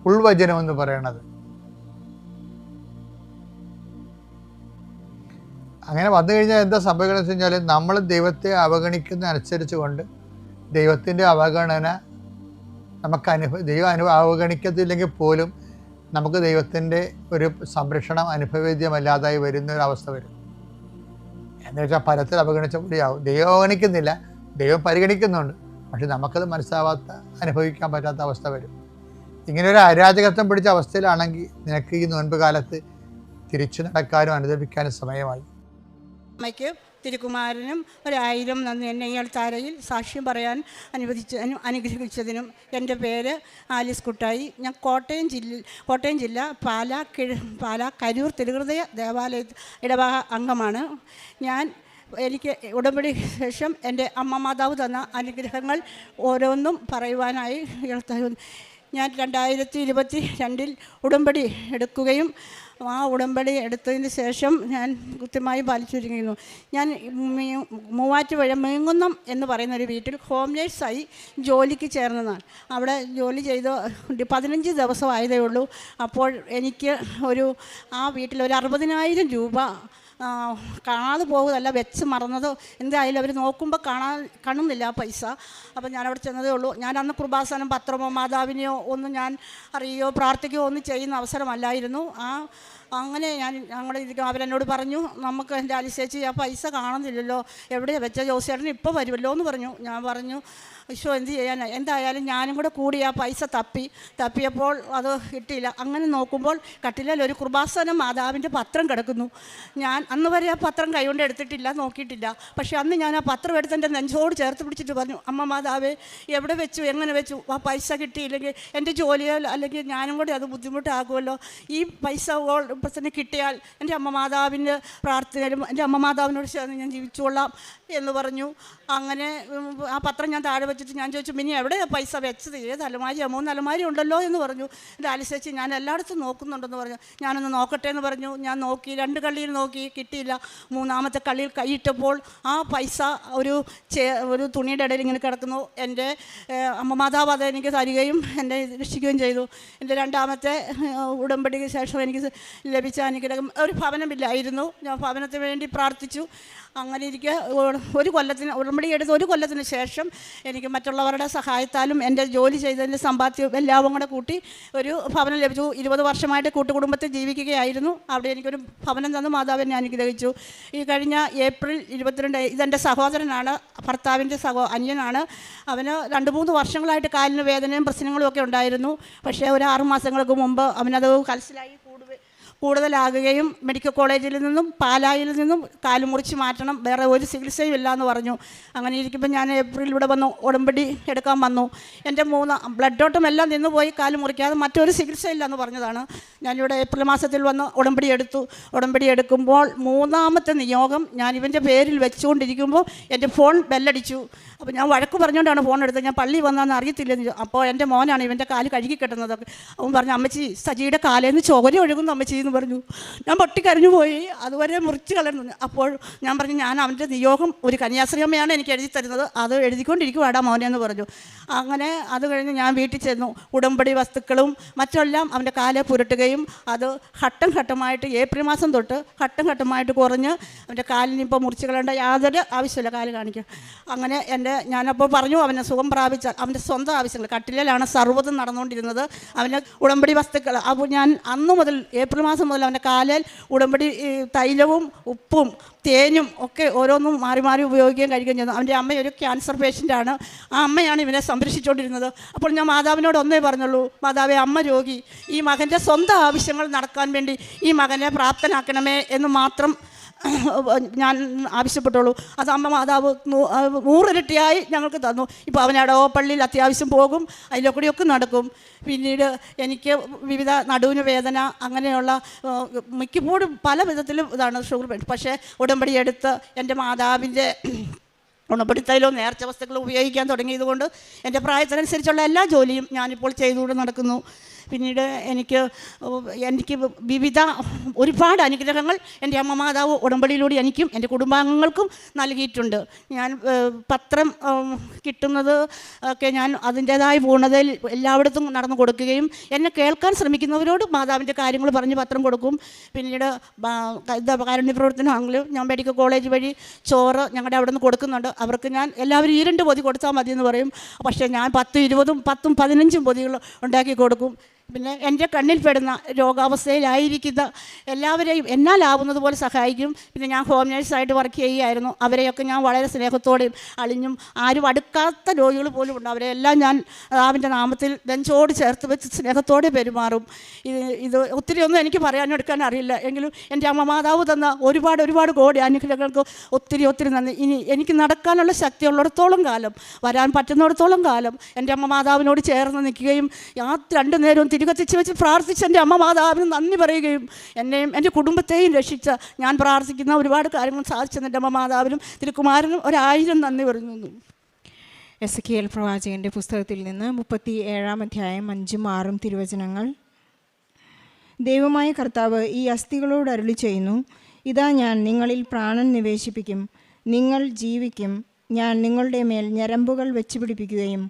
ഉൾവചനം എന്ന് പറയണത്. അങ്ങനെ വന്നു കഴിഞ്ഞാൽ എന്താ സംഭവിക്കുന്നത് വെച്ച് കഴിഞ്ഞാൽ, നമ്മൾ ദൈവത്തെ അവഗണിക്കുന്ന അനുസരിച്ച് കൊണ്ട് ദൈവത്തിൻ്റെ അവഗണന നമുക്ക് ദൈവം അവഗണിക്കത്തില്ലെങ്കിൽ പോലും നമുക്ക് ദൈവത്തിൻ്റെ ഒരു സംരക്ഷണം അനുഭവേദ്യമല്ലാതായി വരുന്ന ഒരു അവസ്ഥ വരും. എന്ന് വെച്ചാൽ പലത്തിൽ അവഗണിച്ച കൂടിയാവും. ദൈവം അവഗണിക്കുന്നില്ല, ദൈവം പരിഗണിക്കുന്നുണ്ട്, പക്ഷെ നമുക്കത് മനസ്സാവാത്ത, അനുഭവിക്കാൻ പറ്റാത്ത അവസ്ഥ വരും. ഇങ്ങനെ ഒരു അരാജകത്വം പിടിച്ച അവസ്ഥയിലാണെങ്കിൽ നിനക്ക് ഈ നോൻപ് കാലത്ത് തിരിച്ചു നടക്കാനും അനുദപിക്കാനും സമയമായി. അമ്മയ്ക്ക് തിരുക്കുമാരനും 1000 നന്ദി, എന്നെ ഈ അൾത്താരയിൽ സാക്ഷ്യം പറയാൻ അനുഗ്രഹിച്ചതിനും. എൻ്റെ പേര് ആലിസ് കുട്ടായി. ഞാൻ കോട്ടയം ജില്ല പാലാ കരൂർ തിരുഹൃദയ ദേവാലയ ഇടവക അംഗമാണ്. എനിക്ക് ഉടമ്പടി ശേഷം എൻ്റെ അമ്മ മാതാവ് തന്ന അനുഗ്രഹങ്ങൾ ഓരോന്നും പറയുവാനായി ഞാൻ 2022 ഉടമ്പടി എടുക്കുകയും ആ ഉടമ്പടി എടുത്തതിന് ശേഷം ഞാൻ കൃത്യമായി പാലിച്ചിരിക്കുന്നു. ഞാൻ മൂവാറ്റുപുഴ മേങ്ങുന്നം എന്ന് പറയുന്നൊരു വീട്ടിൽ ഹോം നേഴ്സായി ജോലിക്ക് ചേർന്നതാണ്. അവിടെ ജോലി ചെയ്ത് 15 ദിവസമായതേ ഉള്ളൂ. അപ്പോൾ എനിക്ക് ആ വീട്ടിൽ ഒരു 60,000 രൂപ കാണാതെ പോകുന്നതല്ല, വെച്ച് മറന്നതോ എന്തായാലും അവർ നോക്കുമ്പോൾ കാണുന്നില്ല ആ പൈസ. അപ്പം ഞാനവിടെ ചെന്നതേ ഉള്ളൂ. ഞാൻ അന്ന് കൃപാസനം പത്രമോ മാതാവിനെയോ ഒന്നും ഞാൻ അറിയുകയോ പ്രാർത്ഥിക്കുകയോ ഒന്നും ചെയ്യുന്ന അവസരമല്ലായിരുന്നു. അങ്ങനെ ഞങ്ങളിരിക്കും. അവരെന്നോട് പറഞ്ഞു, നമുക്ക് എൻ്റെ അലിസേച്ചി ആ പൈസ കാണുന്നില്ലല്ലോ, എവിടെയാണ് വെച്ച ജോസിയേട്ടൻ ഇപ്പോൾ വരുമല്ലോ എന്ന് പറഞ്ഞു. ഞാൻ പറഞ്ഞു, ഈശോ എന്ത് ചെയ്യാനാണ്. എന്തായാലും ഞാനും കൂടെ കൂടി ആ പൈസ തപ്പിയപ്പോൾ അത് കിട്ടിയില്ല. അങ്ങനെ നോക്കുമ്പോൾ കട്ടിലിൽ ഒരു കൃപാസനം മാതാവിൻ്റെ പത്രം കിടക്കുന്നു. ഞാൻ അന്ന് വരെ ആ പത്രം കൈകൊണ്ട് എടുത്തിട്ടില്ല, നോക്കിയിട്ടില്ല. പക്ഷേ അന്ന് ഞാൻ ആ പത്രം എടുത്ത് എൻ്റെ നെഞ്ചോട് ചേർത്ത് പിടിച്ചിട്ട് പറഞ്ഞു, അമ്മ മാതാവേ, എവിടെ വെച്ചു, എങ്ങനെ വെച്ചു, ആ പൈസ കിട്ടിയില്ലെങ്കിൽ എൻ്റെ ജോലിയോ അല്ലെങ്കിൽ ഞാനും കൂടി അത് ബുദ്ധിമുട്ടാകുമല്ലോ. ഈ പൈസ ഇപ്പം തന്നെ കിട്ടിയാൽ എൻ്റെ അമ്മ മാതാവിൻ്റെ പ്രാർത്ഥനയിലും എൻ്റെ അമ്മ മാതാവിനോട് ചേർന്ന് ഞാൻ ജീവിച്ചുകൊള്ളാം എന്ന് പറഞ്ഞു. അങ്ങനെ ആ പത്രം ഞാൻ താഴെ വെച്ചിട്ട് ഞാൻ ചോദിച്ചു, മിനി എവിടെയാണ് പൈസ വെച്ചത്, ഏത് അലമാരിയോ 3 അലമാരി ഉണ്ടല്ലോ എന്ന് പറഞ്ഞു. എൻ്റെ ആലിസേച്ചി, ഞാൻ എല്ലായിടത്തും നോക്കുന്നുണ്ടെന്ന് പറഞ്ഞു. ഞാനൊന്ന് നോക്കട്ടെ എന്ന് പറഞ്ഞു. ഞാൻ നോക്കി, 2 കള്ളിയിൽ നോക്കി, കിട്ടിയില്ല. 3-ാമത്തെ കള്ളിയിൽ കൈയിട്ടപ്പോൾ ആ പൈസ ഒരു തുണിയുടെ ഇടയിൽ ഇങ്ങനെ കിടക്കുന്നു. എൻ്റെ അമ്മ മാതാവ് അത് എനിക്ക് തരികയും എന്നെ രക്ഷിക്കുകയും ചെയ്തു. എൻ്റെ 2ാമത്തെ ഉടമ്പടിക്ക് ശേഷം എനിക്ക് ലഭിച്ച അനുഗ്രഹം ഒരു ഭവനമില്ലായിരുന്നു. ഞാൻ ഭവനത്തിന് വേണ്ടി പ്രാർത്ഥിച്ചു. അങ്ങനെ ഇരിക്കുക ഉടമ്പടി എടുത്ത് 1 കൊല്ലത്തിന് ശേഷം എനിക്ക് മറ്റുള്ളവരുടെ സഹായത്താലും എൻ്റെ ജോലി ചെയ്തതിൻ്റെ സമ്പാദ്യം എല്ലാം കൂടെ കൂട്ടി ഒരു ഭവനം ലഭിച്ചു. 20 വർഷമായിട്ട് കൂട്ടുകുടുംബത്തിൽ ജീവിക്കുകയായിരുന്നു. അവിടെ എനിക്കൊരു ഭവനം തന്ന് മാതാവ് എന്നെ അനുഗ്രഹിച്ചു. ഈ കഴിഞ്ഞ ഏപ്രിൽ 22 ഇതെൻ്റെ സഹോദരനാണ്, ഭർത്താവിൻ്റെ അനിയനാണ്. അവന് 2-3 വർഷങ്ങളായിട്ട് കാലിന് വേദനയും പ്രശ്നങ്ങളും ഒക്കെ ഉണ്ടായിരുന്നു. പക്ഷേ ഒരു 6 മാസങ്ങൾക്ക് മുമ്പ് അവനത് കലശലായി കൂടുതലാകുകയും മെഡിക്കൽ കോളേജിൽ നിന്നും പാലായിൽ നിന്നും കാല് മുറിച്ച് മാറ്റണം, വേറെ ഒരു ചികിത്സയും ഇല്ല എന്ന് പറഞ്ഞു. അങ്ങനെ ഇരിക്കുമ്പോൾ ഞാൻ ഏപ്രിൽ ഇവിടെ വന്നു ഉടമ്പടി എടുക്കാൻ വന്നു. എൻ്റെ ബ്ലഡ് ഓട്ടം എല്ലാം നിന്ന് പോയി, കാല് മുറിക്കാതെ മറ്റൊരു ചികിത്സയില്ല എന്ന് പറഞ്ഞതാണ്. ഞാനിവിടെ ഏപ്രിൽ മാസത്തിൽ വന്ന് ഉടമ്പടി എടുത്തു. ഉടമ്പടി എടുക്കുമ്പോൾ 3ാമത്തെ നിയോഗം ഞാൻ ഇവൻ്റെ പേരിൽ വെച്ചുകൊണ്ടിരിക്കുമ്പോൾ എൻ്റെ ഫോൺ ബെല്ലടിച്ചു. അപ്പോൾ ഞാൻ വഴക്ക് പറഞ്ഞുകൊണ്ടാണ് ഫോൺ എടുത്തത്. ഞാൻ പള്ളി വന്നാന്ന് അറിയത്തില്ലെന്ന്. അപ്പോൾ എൻ്റെ മോനാണ് ഇവൻ്റെ കാല് കഴുകി കെട്ടുന്നതൊക്കെ. അവൻ പറഞ്ഞു, അമ്മച്ചി സജിയുടെ കാലേന്ന് ചോര ഒഴുകുന്നു അമ്മച്ചി എന്ന് പറഞ്ഞു. ഞാൻ പൊട്ടിക്കരഞ്ഞു പോയി. അതുവരെ മുറിച്ച് കളയുന്നു. അപ്പോൾ ഞാൻ പറഞ്ഞു, ഞാൻ അവൻ്റെ നിയോഗം ഒരു കന്യാസ്ത്രീ അമ്മയാണ് എനിക്ക് എഴുതി തരുന്നത്, അത് എഴുതിക്കൊണ്ടിരിക്കുവാടാ മോനെ എന്ന് പറഞ്ഞു. അങ്ങനെ അത് കഴിഞ്ഞ് ഞാൻ വീട്ടിൽ ചെന്നു. ഉടമ്പടി വസ്തുക്കളും മറ്റെല്ലാം അവൻ്റെ കാല് പുരട്ടുകയും അത് ഘട്ടം ഘട്ടമായിട്ട് ഏപ്രിൽ മാസം തൊട്ട് ഘട്ടം ഘട്ടമായിട്ട് കുറഞ്ഞ് അവൻ്റെ കാലിനിപ്പോൾ മുറിച്ച് കളയേണ്ട യാതൊരു ആവശ്യമില്ല, കാല് കാണിക്കുക. അങ്ങനെ ഞാനപ്പോൾ പറഞ്ഞു, അവനെ സുഖം പ്രാപിച്ചാൽ അവൻ്റെ സ്വന്തം ആവശ്യങ്ങൾ, കട്ടിലാണ് സർവ്വതും നടന്നുകൊണ്ടിരുന്നത്. അവൻ്റെ ഉടമ്പടി വസ്തുക്കൾ. അപ്പോൾ ഞാൻ അന്ന് മുതൽ ഏപ്രിൽ മാസം മുതൽ അവൻ്റെ കാലിൽ ഉടമ്പടി തൈലവും ഉപ്പും തേനും ഒക്കെ ഓരോന്നും മാറി മാറി ഉപയോഗിക്കുകയും കഴിക്കുകയും ചെയ്യുന്നു. അവൻ്റെ അമ്മ ഒരു ക്യാൻസർ പേഷ്യൻ്റാണ്. ആ അമ്മയാണ് ഇവനെ സംരക്ഷിച്ചുകൊണ്ടിരുന്നത്. അപ്പോൾ ഞാൻ മാതാവിനോട് ഒന്നേ പറഞ്ഞുള്ളൂ, മാതാവേ, അമ്മ രോഗി, ഈ മകൻ്റെ സ്വന്തം ആവശ്യങ്ങൾ നടക്കാൻ വേണ്ടി ഈ മകനെ പ്രാപ്തനാക്കണമേ എന്ന് മാത്രം ഞാൻ ആവശ്യപ്പെട്ടുള്ളൂ. അത് അമ്മ മാതാവ് 100 ഇരട്ടിയായി ഞങ്ങൾക്ക് തന്നു. ഇപ്പോൾ അവനവിടെ പള്ളിയിൽ അത്യാവശ്യം പോകും, അതിലൊക്കെയൊക്കെ നടക്കും. പിന്നീട് എനിക്ക് വിവിധ നടുവിന് വേദന അങ്ങനെയുള്ള മിക്കപ്പോഴും പല വിധത്തിലും ഇതാണ് ഷുഗർ. പക്ഷേ ഉടമ്പടി എടുത്ത് എൻ്റെ മാതാവിൻ്റെ ഉടമ്പടി തൈലവും നേർച്ച വസ്തുക്കളും ഉപയോഗിക്കാൻ തുടങ്ങിയതുകൊണ്ട് എൻ്റെ പ്രായത്തിനനുസരിച്ചുള്ള എല്ലാ ജോലിയും ഞാനിപ്പോൾ ചെയ്തുകൊണ്ട് നടക്കുന്നു. പിന്നീട് എനിക്ക് വിവിധ ഒരുപാട് അനുഗ്രഹങ്ങൾ എൻ്റെ അമ്മ മാതാവ് ഉടമ്പടിയിലൂടെ എനിക്കും എൻ്റെ കുടുംബാംഗങ്ങൾക്കും നൽകിയിട്ടുണ്ട്. ഞാൻ പത്രം കിട്ടുന്നത് ഒക്കെ ഞാൻ അതിൻ്റേതായ പൂർണ്ണതയിൽ എല്ലായിടത്തും നടന്നു കൊടുക്കുകയും എന്നെ കേൾക്കാൻ ശ്രമിക്കുന്നവരോട് മാതാവിൻ്റെ കാര്യങ്ങൾ പറഞ്ഞ് പത്രം കൊടുക്കും. പിന്നീട് കാരുണ്യ പ്രവർത്തനമാണെങ്കിലും ഞാൻ മെഡിക്കൽ കോളേജ് വഴി ചോറ് ഞങ്ങളുടെ അവിടെ നിന്ന് കൊടുക്കുന്നുണ്ട്. അവർക്ക് ഞാൻ എല്ലാവരും 2 പൊതി കൊടുത്താൽ മതിയെന്ന് പറയും. പക്ഷേ ഞാൻ 10, 20, 10, 15 പൊതികൾ ഉണ്ടാക്കി കൊടുക്കും. പിന്നെ എൻ്റെ കണ്ണിൽപ്പെടുന്ന രോഗാവസ്ഥയിലായിരിക്കുന്ന എല്ലാവരെയും എന്നാലാവുന്നത് പോലെ സഹായിക്കും. പിന്നെ ഞാൻ ഹോം നേഴ്സായിട്ട് വർക്ക് ചെയ്യുകയായിരുന്നു. അവരെയൊക്കെ ഞാൻ വളരെ സ്നേഹത്തോടെയും അളിഞ്ഞും ആരും അടുക്കാത്ത രോഗികൾ പോലും ഉണ്ട്. അവരെല്ലാം ഞാൻ അവൻ്റെ നാമത്തിൽ നെഞ്ചോട് ചേർത്ത് വെച്ച് സ്നേഹത്തോടെ പെരുമാറും. ഇത് ഒത്തിരി ഒന്നും എനിക്ക് പറയാനെടുക്കാൻ അറിയില്ല. എങ്കിലും എൻ്റെ അമ്മ മാതാവ് തന്ന ഒരുപാട് കോടി അനുഗ്രഹങ്ങൾക്ക് ഒത്തിരി നന്ദി. ഇനി എനിക്ക് നടക്കാനുള്ള ശക്തിയുള്ളിടത്തോളം കാലം, വരാൻ പറ്റുന്നിടത്തോളം കാലം എൻ്റെ അമ്മ മാതാവിനോട് ചേർന്ന് നിൽക്കുകയും 2 നേരവും തിരികത്തിച്ച് വെച്ച് പ്രാർത്ഥിച്ച് എൻ്റെ അമ്മ മാതാവിന് നന്ദി പറയുകയും എന്നെയും എൻ്റെ കുടുംബത്തെയും രക്ഷിച്ച ഞാൻ പ്രാർത്ഥിക്കുന്ന ഒരുപാട് കാര്യങ്ങൾ സാധിച്ചെന്ന് എൻ്റെ അമ്മ മാതാവിനും തിരുക്കുമാരനും 1000 നന്ദി പറയുന്നു. എസെക്കിയേൽ പ്രവാചകൻ്റെ പുസ്തകത്തിൽ നിന്ന് 37-ാം അധ്യായം 5ഉം 6ഉം തിരുവചനങ്ങൾ. ദൈവമായ കർത്താവ് ഈ അസ്ഥികളോട് അരുളി ചെയ്യുന്നു, ഇതാ ഞാൻ നിങ്ങളിൽ പ്രാണൻ നിവേശിപ്പിക്കും, നിങ്ങൾ ജീവിക്കും. ഞാൻ നിങ്ങളുടെ മേൽ ഞരമ്പുകൾ വെച്ച് പിടിപ്പിക്കുകയും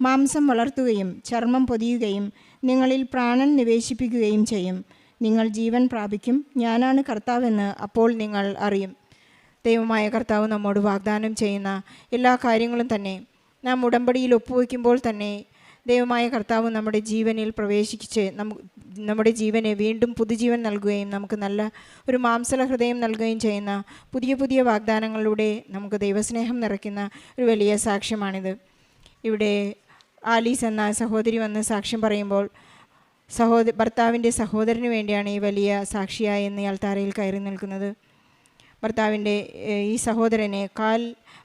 മാംസം വളർത്തുകയും ചർമ്മം പൊതിയുകയും നിങ്ങളിൽ പ്രാണൻ നിവേശിപ്പിക്കുകയും ചെയ്യും. നിങ്ങൾ ജീവൻ പ്രാപിക്കും. ഞാനാണ് കർത്താവെന്ന് അപ്പോൾ നിങ്ങൾ അറിയും. ദൈവമായ കർത്താവ് നമ്മോട് വാഗ്ദാനം ചെയ്യുന്ന എല്ലാ കാര്യങ്ങളും തന്നെ നാം ഉടമ്പടിയിൽ ഒപ്പുവയ്ക്കുമ്പോൾ തന്നെ ദൈവമായ കർത്താവ് നമ്മുടെ ജീവനിൽ പ്രവേശിച്ച് നമ്മുടെ ജീവനെ വീണ്ടും പുതുജീവൻ നൽകുകയും നമുക്ക് നല്ല ഒരു മാംസല ഹൃദയം നൽകുകയും ചെയ്യുന്ന പുതിയ വാഗ്ദാനങ്ങളിലൂടെ നമുക്ക് ദൈവസ്നേഹം നിറയ്ക്കുന്ന ഒരു വലിയ സാക്ഷ്യമാണിത്. ഇവിടെ ആലീസ് എന്ന സഹോദരി വന്ന് സാക്ഷ്യം പറയുമ്പോൾ ഭർത്താവിൻ്റെ സഹോദരന് വേണ്ടിയാണ് ഈ വലിയ സാക്ഷിയായി എന്ന് അൾത്താരയിൽ കയറി നിൽക്കുന്നത്. ഭർത്താവിൻ്റെ ഈ സഹോദരനെ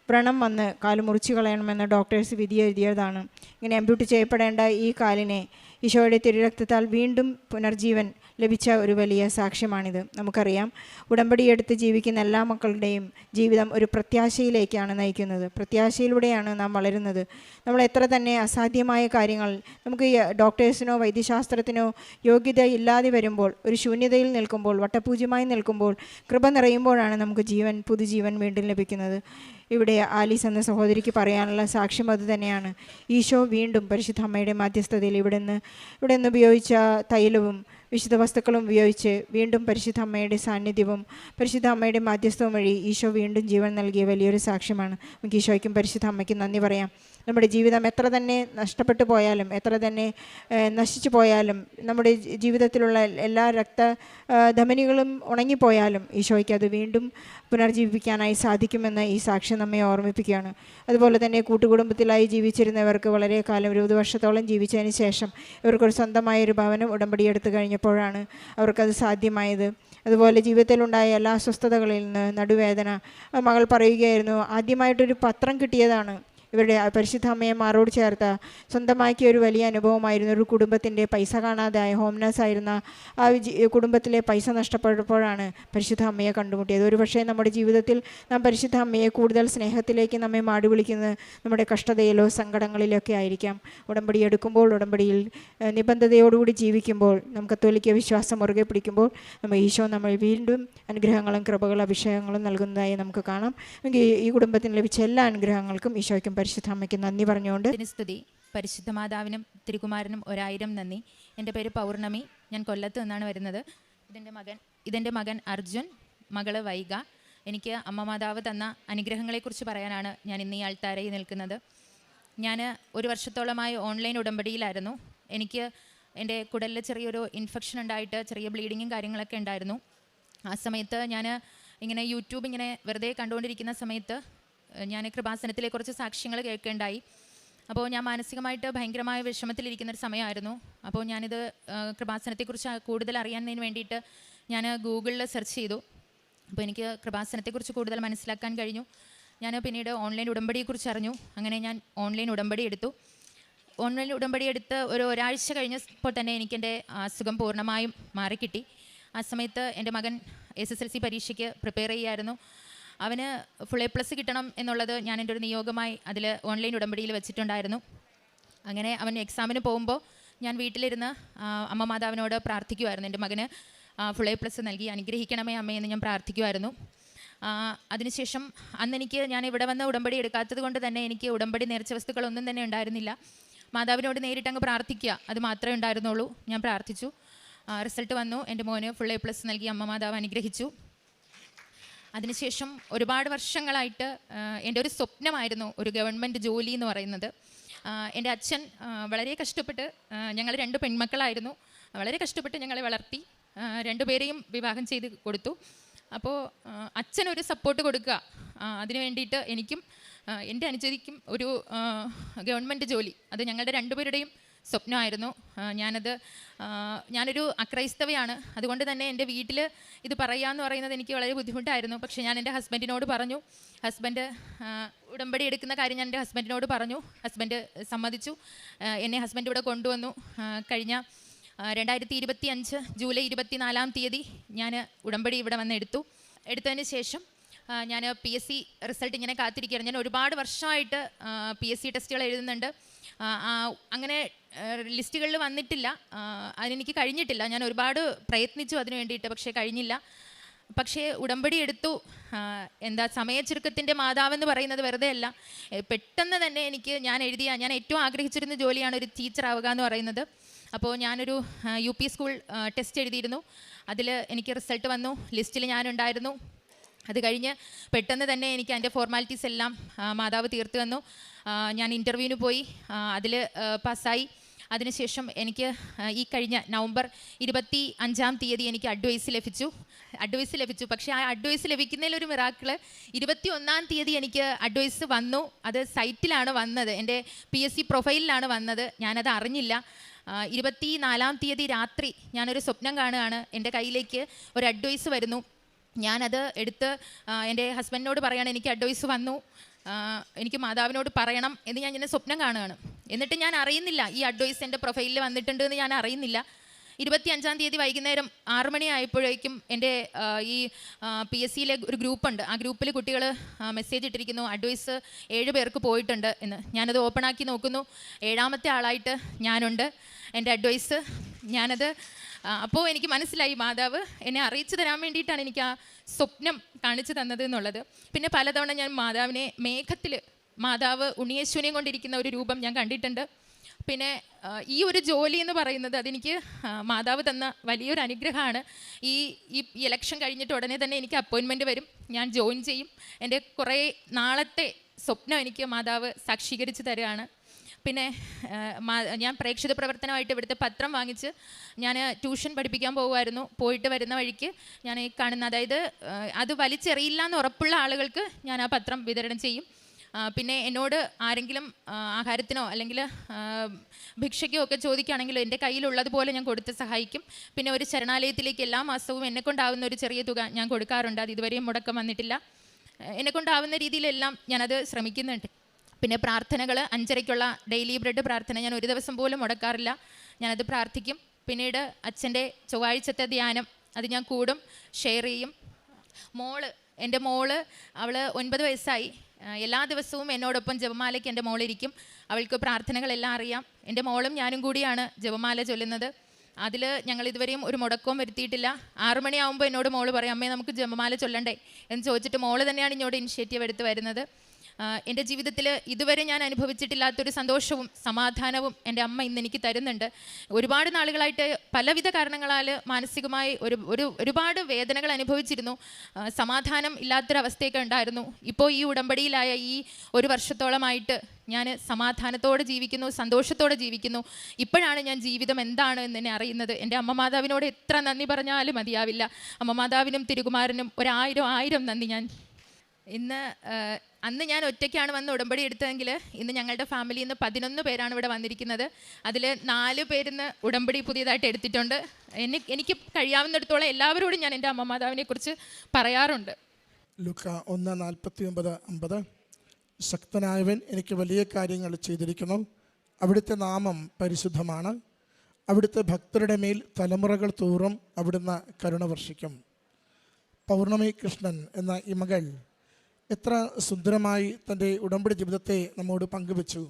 വ്രണം വന്ന് കാല് മുറിച്ചു കളയണമെന്ന് ഡോക്ടേഴ്സ് വിധി എഴുതിയതാണ്. ഇങ്ങനെ അമ്പ്യൂട്ട് ചെയ്യപ്പെടേണ്ട ഈ കാലിനെ ഈശോയുടെ തിരുരക്തത്താൽ വീണ്ടും പുനർജീവൻ ലഭിച്ച ഒരു വലിയ സാക്ഷ്യമാണിത്. നമുക്കറിയാം, ഉടമ്പടിയെടുത്ത് ജീവിക്കുന്ന എല്ലാ മക്കളുടെയും ജീവിതം ഒരു പ്രത്യാശയിലേക്കാണ് നയിക്കുന്നത്. പ്രത്യാശയിലൂടെയാണ് നാം വളരുന്നത്. നമ്മൾ എത്ര തന്നെ അസാധ്യമായ കാര്യങ്ങൾ നമുക്ക് ഡോക്ടേഴ്സിനോ വൈദ്യശാസ്ത്രത്തിനോ യോഗ്യത ഇല്ലാതെ വരുമ്പോൾ, ഒരു ശൂന്യതയിൽ നിൽക്കുമ്പോൾ, വട്ടപൂജ്യമായി നിൽക്കുമ്പോൾ, കൃപ നിറയുമ്പോഴാണ് നമുക്ക് പുതുജീവൻ വീണ്ടും ലഭിക്കുന്നത്. ഇവിടെ ആലീസ് എന്ന സഹോദരിക്ക് പറയാനുള്ള സാക്ഷ്യം അത് തന്നെയാണ്. ഈശോ വീണ്ടും പരിശുദ്ധ അമ്മയുടെ മധ്യസ്ഥതയിൽ ഇവിടെ നിന്ന് ഉപയോഗിച്ച തൈലവും വിശുദ്ധ വസ്തുക്കളും ഉപയോഗിച്ച് വീണ്ടും പരിശുദ്ധ അമ്മയുടെ സാന്നിധ്യവും പരിശുദ്ധ അമ്മയുടെ മാധ്യസ്ഥവും വഴി ഈശോ വീണ്ടും ജീവൻ നൽകിയ വലിയൊരു സാക്ഷ്യമാണ്. നമുക്ക് ഈശോയ്ക്കും പരിശുദ്ധ അമ്മയ്ക്കും നന്ദി പറയാം. നമ്മുടെ ജീവിതം എത്ര തന്നെ നഷ്ടപ്പെട്ടു പോയാലും, എത്ര തന്നെ നശിച്ചു പോയാലും, നമ്മുടെ ജീവിതത്തിലുള്ള എല്ലാ ധമനികളും ഉണങ്ങിപ്പോയാലും ഈശോയ്ക്ക് അത് വീണ്ടും പുനർജീവിപ്പിക്കാനായി സാധിക്കുമെന്ന് ഈ സാക്ഷ്യം നമ്മെ ഓർമ്മിപ്പിക്കുകയാണ്. അതുപോലെ തന്നെ കൂട്ടുകുടുംബത്തിലായി ജീവിച്ചിരുന്നവർക്ക് വളരെ കാലം 20 വർഷത്തോളം ജീവിച്ചതിന് ശേഷം ഇവർക്കൊരു സ്വന്തമായൊരു ഭവനം ഉടമ്പടിയെടുത്ത് കഴിഞ്ഞപ്പോൾ പ്രാർത്ഥിച്ചപ്പോഴാണ് അവർക്കത് സാധ്യമായത്. അതുപോലെ ജീവിതത്തിലുണ്ടായ എല്ലാ അസ്വസ്ഥതകളിൽ നിന്ന് നടുവേദന, മകൾ പറയുകയായിരുന്നു, ആദ്യമായിട്ടൊരു പത്രം കിട്ടിയതാണ്. ഇവരുടെ പരിശുദ്ധ അമ്മയെ മാറോട് ചേർത്ത സ്വന്തമാക്കിയ ഒരു വലിയ അനുഭവമായിരുന്നു. ഒരു കുടുംബത്തിൻ്റെ പൈസ കാണാതായ ഹോംലെസ് ആയിരുന്ന ആ കുടുംബത്തിലെ പൈസ നഷ്ടപ്പെട്ടപ്പോഴാണ് പരിശുദ്ധ അമ്മയെ കണ്ടുമുട്ടിയത്. ഒരു പക്ഷേ നമ്മുടെ ജീവിതത്തിൽ നാം പരിശുദ്ധ അമ്മയെ കൂടുതൽ സ്നേഹത്തിലേക്ക് നമ്മെ മാടി വിളിക്കുന്നത് നമ്മുടെ കഷ്ടതയിലോ സങ്കടങ്ങളിലൊക്കെ ആയിരിക്കാം. ഉടമ്പടി എടുക്കുമ്പോൾ, ഉടമ്പടിയിൽ നിബന്ധതയോടുകൂടി ജീവിക്കുമ്പോൾ, നാം കത്തോലിക്ക വിശ്വാസം മുറുകെ പിടിക്കുമ്പോൾ ഈശോ നമ്മൾ വീണ്ടും അനുഗ്രഹങ്ങളും കൃപകളും അഭിഷേകങ്ങളും നൽകുന്നതായി നമുക്ക് കാണാം. ഈ കുടുംബത്തിന് ലഭിച്ച എല്ലാ അനുഗ്രഹങ്ങൾക്കും ഈശോയ്ക്കും പരിശുദ്ധ അമ്മയ്ക്ക് നന്ദി പറഞ്ഞുകൊണ്ട് സ്തുതി. പരിശുദ്ധ മാതാവിനും തിരുകുമാരനും 1000 നന്ദി. എൻ്റെ പേര് പൗർണമി, ഞാൻ കൊല്ലത്ത് നിന്നാണ് വരുന്നത്. ഇതെൻ്റെ മകൻ അർജുൻ, മകള് വൈഗ. എനിക്ക് അമ്മ മാതാവ് തന്ന അനുഗ്രഹങ്ങളെക്കുറിച്ച് പറയാനാണ് ഞാൻ ഇന്ന് ഈ ആൾത്താരയിൽ നിൽക്കുന്നത്. ഞാൻ 1 വർഷത്തോളമായി ഓൺലൈൻ ഉടമ്പടിയിലായിരുന്നു. എനിക്ക് എൻ്റെ കുടലിൽ ചെറിയൊരു ഇൻഫെക്ഷൻ ഉണ്ടായിട്ട് ചെറിയ ബ്ലീഡിങ്ങും കാര്യങ്ങളൊക്കെ ഉണ്ടായിരുന്നു. ആ സമയത്ത് ഞാൻ ഇങ്ങനെ യൂട്യൂബ് ഇങ്ങനെ വെറുതെ കണ്ടുകൊണ്ടിരിക്കുന്ന സമയത്ത് ഞാൻ കൃപാസനത്തിലെ കുറച്ച് സാക്ഷ്യങ്ങൾ കേൾക്കേണ്ടായി. അപ്പോൾ ഞാൻ മാനസികമായിട്ട് ഭയങ്കരമായ വിഷമത്തിലിരിക്കുന്നൊരു സമയമായിരുന്നു. അപ്പോൾ ഞാനിത് കൃപാസനത്തെക്കുറിച്ച് കൂടുതൽ അറിയാനതിന് വേണ്ടിയിട്ട് ഞാൻ ഗൂഗിളിൽ സെർച്ച് ചെയ്തു. അപ്പോൾ എനിക്ക് കൃപാസനത്തെക്കുറിച്ച് കൂടുതൽ മനസ്സിലാക്കാൻ കഴിഞ്ഞു. ഞാൻ പിന്നീട് ഓൺലൈൻ ഉടമ്പടിയെക്കുറിച്ച് അറിഞ്ഞു. അങ്ങനെ ഞാൻ ഓൺലൈൻ ഉടമ്പടി എടുത്തു. ഓൺലൈൻ ഉടമ്പടി എടുത്ത് ഒരാഴ്ച കഴിഞ്ഞപ്പോൾ തന്നെ എനിക്കെൻ്റെ അസുഖം പൂർണ്ണമായും മാറിക്കിട്ടി. ആ സമയത്ത് എൻ്റെ മകൻ SSLC പരീക്ഷയ്ക്ക് പ്രിപ്പയർ ചെയ്യായിരുന്നു. അവന് ഫുൾ A+ കിട്ടണം എന്നുള്ളത് ഞാൻ എൻ്റെ ഒരു നിയോഗമായി അതിൽ ഓൺലൈൻ ഉടമ്പടിയിൽ വെച്ചിട്ടുണ്ടായിരുന്നു. അങ്ങനെ അവൻ എക്സാമിന് പോകുമ്പോൾ ഞാൻ വീട്ടിലിരുന്ന് അമ്മ മാതാവിനോട് പ്രാർത്ഥിക്കുമായിരുന്നു. എൻ്റെ മകന് ഫുൾ A+ നൽകി അനുഗ്രഹിക്കണമേ അമ്മയെന്ന് ഞാൻ പ്രാർത്ഥിക്കുമായിരുന്നു. അതിനുശേഷം അന്നെനിക്ക് ഞാൻ ഇവിടെ വന്ന് ഉടമ്പടി എടുക്കാത്തത് കൊണ്ട് തന്നെ എനിക്ക് ഉടമ്പടി നേർച്ച വസ്തുക്കളൊന്നും തന്നെ ഉണ്ടായിരുന്നില്ല. മാതാവിനോട് നേരിട്ടങ്ങ് പ്രാർത്ഥിക്കുക, അത് മാത്രമേ ഉണ്ടായിരുന്നുള്ളൂ. ഞാൻ പ്രാർത്ഥിച്ചു. റിസൾട്ട് വന്നു. എൻ്റെ മോന് ഫുൾ A+ നൽകി അമ്മ മാതാവ് അനുഗ്രഹിച്ചു. അതിനുശേഷം ഒരുപാട് വർഷങ്ങളായിട്ട് എൻ്റെ ഒരു സ്വപ്നമായിരുന്നു ഒരു ഗവൺമെൻറ് ജോലി എന്ന് പറയുന്നത്. എൻ്റെ അച്ഛൻ വളരെ കഷ്ടപ്പെട്ട്, ഞങ്ങൾ 2 പെൺമക്കളായിരുന്നു, വളരെ കഷ്ടപ്പെട്ട് ഞങ്ങളെ വളർത്തി. 2 പേരെയും വിവാഹം ചെയ്ത് കൊടുത്തു. അപ്പോൾ അച്ഛനൊരു സപ്പോർട്ട് കൊടുക്കുക, അതിനു വേണ്ടിയിട്ട് എനിക്കും എൻ്റെ അനുജതിക്കും ഒരു ഗവൺമെൻറ് ജോലി, അത് ഞങ്ങളുടെ 2 പേരുടെയും സ്വപ്നമായിരുന്നു. ഞാനൊരു അക്രൈസ്തവയാണ്. അതുകൊണ്ട് തന്നെ എൻ്റെ വീട്ടിൽ ഇത് പറയാമെന്ന് പറയുന്നത് എനിക്ക് വളരെ ബുദ്ധിമുട്ടായിരുന്നു. പക്ഷേ ഞാൻ എൻ്റെ ഹസ്ബൻഡിനോട് പറഞ്ഞു. ഹസ്ബൻഡ് ഉടമ്പടി എടുക്കുന്ന കാര്യം ഞാൻ എൻ്റെ ഹസ്ബൻഡിനോട് പറഞ്ഞു. ഹസ്ബൻഡ് സമ്മതിച്ചു. എന്നെ ഹസ്ബൻഡ് ഇവിടെ കൊണ്ടുവന്നു. കഴിഞ്ഞ 2025 ജൂലൈ 24-ാം തീയതി ഞാൻ ഉടമ്പടി ഇവിടെ വന്ന് എടുത്തതിന് ശേഷം ഞാൻ PSC റിസൾട്ട് ഇങ്ങനെ കാത്തിരിക്കുകയാണ്. ഞാൻ ഒരുപാട് വർഷമായിട്ട് PSC ടെസ്റ്റുകൾ എഴുതുന്നുണ്ട്. അങ്ങനെ ലിസ്റ്റുകളിൽ വന്നിട്ടില്ല, അതിനെനിക്ക് കഴിഞ്ഞിട്ടില്ല. ഞാൻ ഒരുപാട് പ്രയത്നിച്ചു അതിന് വേണ്ടിയിട്ട്, പക്ഷേ കഴിഞ്ഞില്ല. പക്ഷേ ഉടമ്പടി എടുത്തു. സമയ ചുരുക്കത്തിൻ്റെ മാതാവെന്ന് പറയുന്നത് വെറുതെ അല്ല. പെട്ടെന്ന് തന്നെ ഞാൻ ഏറ്റവും ആഗ്രഹിച്ചിരുന്ന ജോലിയാണ് ഒരു ടീച്ചർ ആവുക എന്ന് പറയുന്നത്. അപ്പോൾ ഞാനൊരു UP സ്കൂൾ ടെസ്റ്റ് എഴുതിയിരുന്നു. അതിൽ എനിക്ക് റിസൾട്ട് വന്നു. ലിസ്റ്റിൽ ഞാനുണ്ടായിരുന്നു. അത് കഴിഞ്ഞ് പെട്ടെന്ന് തന്നെ എനിക്ക് അതിൻ്റെ ഫോർമാലിറ്റീസ് എല്ലാം മാതാവ് തീർത്ത് തന്നു. ഞാൻ ഇൻ്റർവ്യൂവിന് പോയി, അതിൽ പാസ്സായി. അതിനുശേഷം എനിക്ക് ഈ കഴിഞ്ഞ നവംബർ 25-ാം തീയതി എനിക്ക് അഡ്വൈസ് ലഭിച്ചു. പക്ഷേ ആ അഡ്വൈസ് ലഭിക്കുന്നതിലൊരു മിറാക്കിള്, 21-ാം തീയതി എനിക്ക് അഡ്വൈസ് വന്നു. അത് സൈറ്റിലാണ് വന്നത്, എൻ്റെ PSC പ്രൊഫൈലിലാണ് വന്നത്. ഞാനത് അറിഞ്ഞില്ല. 24-ാം തീയതി രാത്രി ഞാനൊരു സ്വപ്നം കാണുകയാണ്. എൻ്റെ കയ്യിലേക്ക് ഒരു അഡ്വൈസ് വരുന്നു. ഞാനത് എടുത്ത് എൻ്റെ ഹസ്ബൻഡിനോട് പറയുകയാണ്, എനിക്ക് അഡ്വൈസ് വന്നു, എനിക്ക് മാതാവിനോട് പറയണം എന്ന് ഞാൻ ഇങ്ങനെ സ്വപ്നം കാണുകയാണ്. എന്നിട്ട് ഞാൻ അറിയുന്നില്ല ഈ അഡ്വൈസ് എൻ്റെ പ്രൊഫൈലിൽ വന്നിട്ടുണ്ട് എന്ന് ഞാൻ അറിയുന്നില്ല. 25-ാം തീയതി വൈകുന്നേരം 6 മണി ആയപ്പോഴേക്കും എൻ്റെ ഈ PSCയിലെ ഒരു ഗ്രൂപ്പുണ്ട്. ആ ഗ്രൂപ്പിൽ കുട്ടികൾ മെസ്സേജ് ഇട്ടിരിക്കുന്നു, അഡ്വൈസ് 7 പേർക്ക് പോയിട്ടുണ്ട് എന്ന്. ഞാനത് ഓപ്പണാക്കി നോക്കുന്നു, 7ാമത്തെ ആളായിട്ട് ഞാനുണ്ട്. എൻ്റെ അഡ്വൈസ് അപ്പോൾ എനിക്ക് മനസ്സിലായി മാതാവ് എന്നെ അറിയിച്ചു തരാൻ വേണ്ടിയിട്ടാണ് എനിക്ക് ആ സ്വപ്നം കാണിച്ചു തന്നത് എന്നുള്ളത്. പിന്നെ പലതവണ ഞാൻ മാതാവിനെ മേഘത്തിൽ, മാതാവ് ഉണ്ണിയേശുവിനെയും കൊണ്ടിരിക്കുന്ന ഒരു രൂപം ഞാൻ കണ്ടിട്ടുണ്ട്. പിന്നെ ഈ ഒരു ജോലി എന്ന് പറയുന്നത് അതെനിക്ക് മാതാവ് തന്ന വലിയൊരു അനുഗ്രഹമാണ്. ഈ ഇലക്ഷൻ കഴിഞ്ഞിട്ട് ഉടനെ തന്നെ എനിക്ക് അപ്പോയിൻമെൻറ്റ് വരും, ഞാൻ ജോയിൻ ചെയ്യും. എൻ്റെ കുറേ നാളത്തെ സ്വപ്നം എനിക്ക് മാതാവ് സാക്ഷീകരിച്ച് തരികയാണ്. പിന്നെ ഞാൻ പ്രേക്ഷിത പ്രവർത്തനമായിട്ട് ഇവിടുത്തെ പത്രം വാങ്ങിച്ച് ഞാൻ ട്യൂഷൻ പഠിപ്പിക്കാൻ പോകുമായിരുന്നു. പോയിട്ട് വരുന്ന വഴിക്ക് ഞാൻ ഈ കാണുന്ന, അതായത് അത് വലിച്ചെറിയില്ല എന്ന് ഉറപ്പുള്ള ആളുകൾക്ക് ഞാൻ ആ പത്രം വിതരണം ചെയ്യും. പിന്നെ എന്നോട് ആരെങ്കിലും ആഹാരത്തിനോ അല്ലെങ്കിൽ ഭിക്ഷയ്ക്കോ ഒക്കെ ചോദിക്കുകയാണെങ്കിലും എൻ്റെ കയ്യിലുള്ളതുപോലെ ഞാൻ കൊടുത്ത് സഹായിക്കും. പിന്നെ ഒരു ശരണാലയത്തിലേക്ക് എല്ലാ മാസവും എന്നെക്കൊണ്ടാവുന്ന ഒരു ചെറിയ തുക ഞാൻ കൊടുക്കാറുണ്ട്. അത് ഇതുവരെയും മുടക്കം വന്നിട്ടില്ല. എന്നെക്കൊണ്ടാവുന്ന രീതിയിലെല്ലാം ഞാനത് ശ്രമിക്കുന്നുണ്ട്. പിന്നെ പ്രാർത്ഥനകൾ 5:30-ക്കുള്ള ഡെയിലി ബ്രെഡ് പ്രാർത്ഥന ഞാൻ ഒരു ദിവസം പോലും മുടക്കാറില്ല. ഞാനത് പ്രാർത്ഥിക്കും. പിന്നീട് അച്ഛൻ്റെ ചൊവ്വാഴ്ചത്തെ ധ്യാനം അത് ഞാൻ കൂടും, ഷെയർ ചെയ്യും. എൻ്റെ മോള് അവൾ 9 വയസ്സായി. എല്ലാ ദിവസവും എന്നോടൊപ്പം ജപമാലയ്ക്ക് എൻ്റെ മോളിരിക്കും. അവൾക്ക് പ്രാർത്ഥനകളെല്ലാം അറിയാം. എൻ്റെ മോളും ഞാനും കൂടിയാണ് ജപമാല ചൊല്ലുന്നത്. അതിൽ ഞങ്ങൾ ഇതുവരെയും ഒരു മുടക്കവും വരുത്തിയിട്ടില്ല. 6 മണിയാകുമ്പോൾ എന്നോട് മോള് പറയും, അമ്മേ നമുക്ക് ജപമാല ചൊല്ലണ്ടേ എന്ന് ചോദിച്ചിട്ട് മോള് തന്നെയാണ് ഇങ്ങോട്ട് ഇനിഷ്യേറ്റീവ് എടുത്ത് വരുന്നത്. എൻ്റെ ജീവിതത്തിൽ ഇതുവരെ ഞാൻ അനുഭവിച്ചിട്ടില്ലാത്തൊരു സന്തോഷവും സമാധാനവും എൻ്റെ അമ്മ ഇന്ന് എനിക്ക് തരുന്നുണ്ട്. ഒരുപാട് നാളുകളായിട്ട് പലവിധ കാരണങ്ങളാൽ മാനസികമായി ഒരുപാട് വേദനകൾ അനുഭവിച്ചിരുന്നു. സമാധാനം ഇല്ലാത്തൊരവസ്ഥയൊക്കെ ഉണ്ടായിരുന്നു. ഇപ്പോൾ ഈ ഉടമ്പടിയിലായ ഈ 1 വർഷത്തോളമായിട്ട് ഞാൻ സമാധാനത്തോടെ ജീവിക്കുന്നു, സന്തോഷത്തോടെ ജീവിക്കുന്നു. ഇപ്പോഴാണ് ഞാൻ ജീവിതം എന്താണ് എന്ന് തന്നെ അറിയുന്നത്. എൻ്റെ അമ്മ മാതാവിനോട് എത്ര നന്ദി പറഞ്ഞാലും മതിയാവില്ല. അമ്മ മാതാവിനും തിരുകുമാരനും 1000 നന്ദി. അന്ന് ഞാൻ ഒറ്റയ്ക്കാണ് വന്ന് ഉടമ്പടി എടുത്തതെങ്കിൽ ഇന്ന് ഞങ്ങളുടെ ഫാമിലിയിൽ നിന്ന് 11 പേരാണ് ഇവിടെ വന്നിരിക്കുന്നത്. അതിൽ 4 പേരിന്ന് ഉടമ്പടി പുതിയതായിട്ട് എടുത്തിട്ടുണ്ട്. എനിക്ക് കഴിയാവുന്നിടത്തോളം എല്ലാവരോടും ഞാൻ എൻ്റെ അമ്മ മാതാവിനെ കുറിച്ച് പറയാറുണ്ട്. ലൂക്ക 1:49-50 ശക്തനായവൻ എനിക്ക് വലിയ കാര്യങ്ങൾ ചെയ്തിരിക്കുന്നു. അവിടുത്തെ നാമം പരിശുദ്ധമാണ്. അവിടുത്തെ ഭക്തരുടെ മേൽ തലമുറകൾ തോറും അവിടുന്ന് കരുണ വർഷിക്കും. പൗർണമി കൃഷ്ണൻ എന്ന ഈ മകൾ എത്ര സുന്ദരമായി തൻ്റെ ഉടമ്പടി ജീവിതത്തെ നമ്മോട് പങ്കുവച്ചു.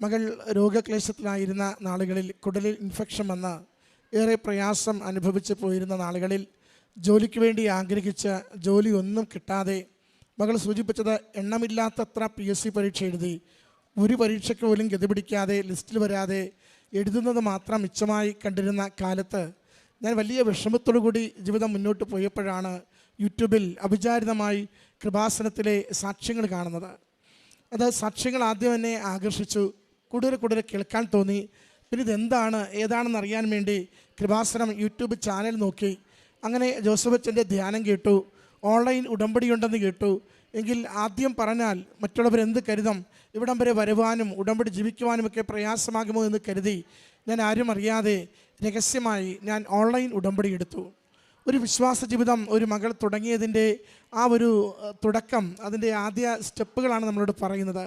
മകൾ രോഗക്ലേശത്തിലായിരുന്ന നാളുകളിൽ കുടലിൽ ഇൻഫെക്ഷൻ വന്ന ഏറെ പ്രയാസം അനുഭവിച്ച് പോയിരുന്ന നാളുകളിൽ ജോലിക്ക് വേണ്ടി ആഗ്രഹിച്ച ജോലി ഒന്നും കിട്ടാതെ മകൾ സൂചിപ്പിച്ചത് എണ്ണമില്ലാത്തത്ര PSC പരീക്ഷ എഴുതി ഒരു പരീക്ഷയ്ക്ക് പോലും ഗതി പിടിക്കാതെ ലിസ്റ്റിൽ വരാതെ എഴുതുന്നത് മാത്രം മിച്ചമായി കണ്ടിരുന്ന കാലത്ത് ഞാൻ വലിയ വിഷമത്തോടു കൂടി ജീവിതം മുന്നോട്ട് പോയപ്പോഴാണ് യൂട്യൂബിൽ അവിചാരിതമായി കൃപാസനത്തിലെ സാക്ഷ്യങ്ങൾ കാണുന്നത്. അത് സാക്ഷ്യങ്ങൾ ആദ്യം എന്നെ ആകർഷിച്ചു. കൂടുതൽ കേൾക്കാൻ തോന്നി. പിന്നെ ഇതെന്താണ് ഏതാണെന്ന് അറിയാൻ വേണ്ടി കൃപാസനം യൂട്യൂബ് ചാനൽ നോക്കി. അങ്ങനെ ജോസഫ് അച്ഛൻ്റെ ധ്യാനം കേട്ടു. ഓൺലൈൻ ഉടമ്പടിയുണ്ടെന്ന് കേട്ടു. എങ്കിൽ ആദ്യം പറഞ്ഞാൽ മറ്റുള്ളവരെന്ത് കരുതും, ഇവിടം വരെ വരുവാനും ഉടമ്പടി ജീവിക്കുവാനുമൊക്കെ പ്രയാസമാകുമോ എന്ന് കരുതി ഞാൻ ആരും അറിയാതെ രഹസ്യമായി ഞാൻ ഓൺലൈൻ ഉടമ്പടി എടുത്തു. ഒരു വിശ്വാസ ജീവിതം ഒരു മകൾ തുടങ്ങിയതിൻ്റെ ആ ഒരു തുടക്കം, അതിൻ്റെ ആദ്യ സ്റ്റെപ്പുകളാണ് നമ്മളോട് പറയുന്നത്.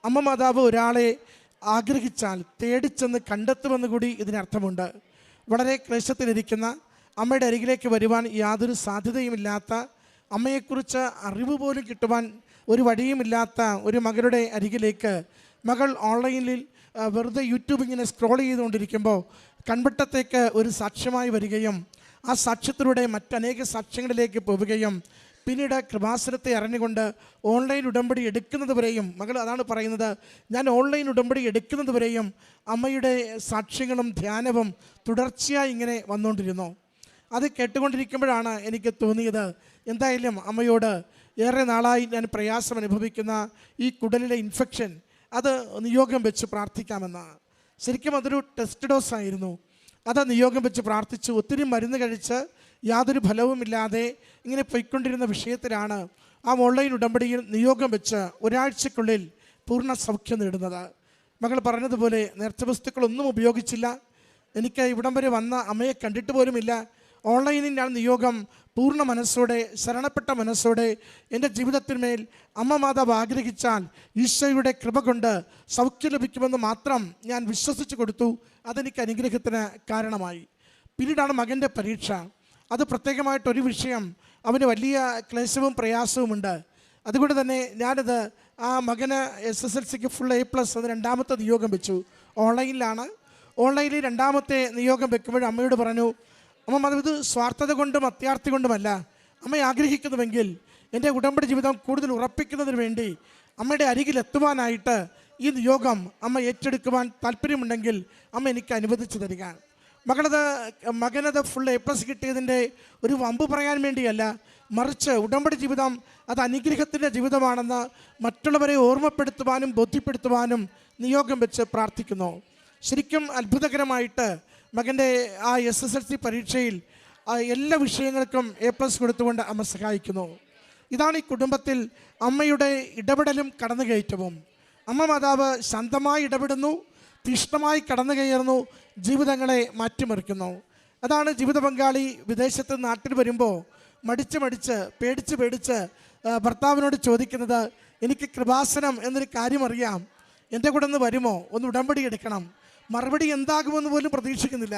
അമ്മ മാതാവ് ഒരാളെ ആഗ്രഹിച്ചാൽ തേടിച്ചെന്ന് കണ്ടെത്തുമെന്ന് കൂടി ഇതിനർത്ഥമുണ്ട്. വളരെ ക്ലേശത്തിലിരിക്കുന്ന അമ്മയുടെ അരികിലേക്ക് വരുവാൻ യാതൊരു സാധ്യതയുമില്ലാത്ത, അമ്മയെക്കുറിച്ച് അറിവ് പോലും കിട്ടുവാൻ ഒരു വഴിയുമില്ലാത്ത ഒരു മകളുടെ അരികിലേക്ക് മകൾ ഓൺലൈനിൽ വെറുതെ യൂട്യൂബ് ഇങ്ങനെ സ്ക്രോൾ ചെയ്തുകൊണ്ടിരിക്കുമ്പോൾ കൺവട്ടത്തേക്ക് ഒരു സാക്ഷ്യമായി വരികയും ആ സാക്ഷ്യത്തിലൂടെ മറ്റനേക സാക്ഷ്യങ്ങളിലേക്ക് പോവുകയും പിന്നീട് കൃപാസനത്തെ അറിഞ്ഞുകൊണ്ട് ഓൺലൈൻ ഉടമ്പടി എടുക്കുന്നത് വരെയും മകൾ അതാണ് പറയുന്നത്, ഞാൻ ഓൺലൈൻ ഉടമ്പടി എടുക്കുന്നത് വരെയും അമ്മയുടെ സാക്ഷ്യങ്ങളും ധ്യാനവും തുടർച്ചയായി ഇങ്ങനെ വന്നുകൊണ്ടിരുന്നു. അത് കേട്ടുകൊണ്ടിരിക്കുമ്പോഴാണ് എനിക്ക് തോന്നിയത്, എന്തായാലും അമ്മയോട് ഏറെ നാളായി ഞാൻ പ്രയാസം അനുഭവിക്കുന്ന ഈ കുടലിലെ ഇൻഫെക്ഷൻ അത് നിയോഗം വെച്ച് പ്രാർത്ഥിക്കാമെന്ന്. ശരിക്കും അതൊരു ടെസ്റ്റ് ഡോസായിരുന്നു. അത് നിയോഗം വെച്ച് പ്രാർത്ഥിച്ചു. ഒത്തിരി മരുന്ന് കഴിച്ച് യാതൊരു ഫലവുമില്ലാതെ ഇങ്ങനെ പോയിക്കൊണ്ടിരുന്ന വിഷയത്തിലാണ് ആ ഓൺലൈൻ ഉടമ്പടിയിൽ നിയോഗം വെച്ച് ഒരാഴ്ചക്കുള്ളിൽ പൂർണ്ണ സൗഖ്യം നേടുന്നത്. മകൾ പറഞ്ഞതുപോലെ നേർച്ച വസ്തുക്കളൊന്നും ഉപയോഗിച്ചില്ല. എനിക്ക് ഇവിടം വരെ വന്ന അമ്മയെ കണ്ടിട്ട് പോലുമില്ല. ഓൺലൈനിൽ ഞാൻ നിയോഗം പൂർണ്ണ മനസ്സോടെ ശരണപ്പെട്ട മനസ്സോടെ എൻ്റെ ജീവിതത്തിന്മേൽ അമ്മ മാതാവ് ആഗ്രഹിച്ചാൽ ഈശോയുടെ കൃപ കൊണ്ട് സൗഖ്യം ലഭിക്കുമെന്ന് മാത്രം ഞാൻ വിശ്വസിച്ച് കൊടുത്തു. അതെനിക്ക് അനുഗ്രഹത്തിന് കാരണമായി. പിന്നീടാണ് മകൻ്റെ പരീക്ഷ. അത് പ്രത്യേകമായിട്ടൊരു വിഷയം, അവന് വലിയ ക്ലേശവും പ്രയാസവുമുണ്ട്. അതുകൊണ്ട് തന്നെ ഞാനത് ആ മകന് SSLCക്ക് ഫുൾ A+ അത് 2ാമത്തെ നിയോഗം വെച്ചു. ഓൺലൈനിലാണ്. ഓൺലൈനിൽ 2ാമത്തെ നിയോഗം വെക്കുമ്പോൾ അമ്മയോട് പറഞ്ഞു, അമ്മ മാതാവ് ഇത് സ്വാർത്ഥത കൊണ്ടും അത്യാർത്ഥി കൊണ്ടുമല്ല, അമ്മ ആഗ്രഹിക്കുന്നുവെങ്കിൽ എൻ്റെ ഉടമ്പടി ജീവിതം കൂടുതൽ ഉറപ്പിക്കുന്നതിന് വേണ്ടി അമ്മയുടെ അരികിലെത്തുവാനായിട്ട് ഈ നിയോഗം അമ്മ ഏറ്റെടുക്കുവാൻ താല്പര്യമുണ്ടെങ്കിൽ അമ്മ എനിക്ക് അനുവദിച്ചു തരിക. മകനത് ഫുൾ A+ കിട്ടിയതിൻ്റെ ഒരു വമ്പ് പറയാൻ വേണ്ടിയല്ല, മറിച്ച് ഉടമ്പടി ജീവിതം അത് അനുഗ്രഹത്തിൻ്റെ ജീവിതമാണെന്ന് മറ്റുള്ളവരെ ഓർമ്മപ്പെടുത്തുവാനും ബോധ്യപ്പെടുത്തുവാനും നിയോഗം വെച്ച് പ്രാർത്ഥിക്കുന്നു. ശരിക്കും അത്ഭുതകരമായിട്ട് മകൻ്റെ ആ SSLC പരീക്ഷയിൽ എല്ലാ വിഷയങ്ങൾക്കും A+ കൊടുത്തുകൊണ്ട് അമ്മ സഹായിക്കുന്നു. ഇതാണ് ഈ കുടുംബത്തിൽ അമ്മയുടെ ഇടപെടലും കടന്നുകയറ്റവും. അമ്മ മാതാവ് ശാന്തമായി ഇടപെടുന്നു, തീഷ്ണമായി കടന്നു കയറുന്നു, ജീവിതങ്ങളെ മാറ്റിമറിക്കുന്നു. അതാണ് ജീവിത പങ്കാളി വിദേശത്ത് നാട്ടിൽ വരുമ്പോൾ മടിച്ച് പേടിച്ച് ഭർത്താവിനോട് ചോദിക്കുന്നത്, എനിക്ക് കൃപാസനം എന്നൊരു കാര്യം അറിയാം, എൻ്റെ കൂടെ ഒന്ന് വരുമോ, ഒന്ന് ഉടമ്പടി എടുക്കണം. മറുപടി എന്താകുമെന്ന് പോലും പ്രതീക്ഷിക്കുന്നില്ല.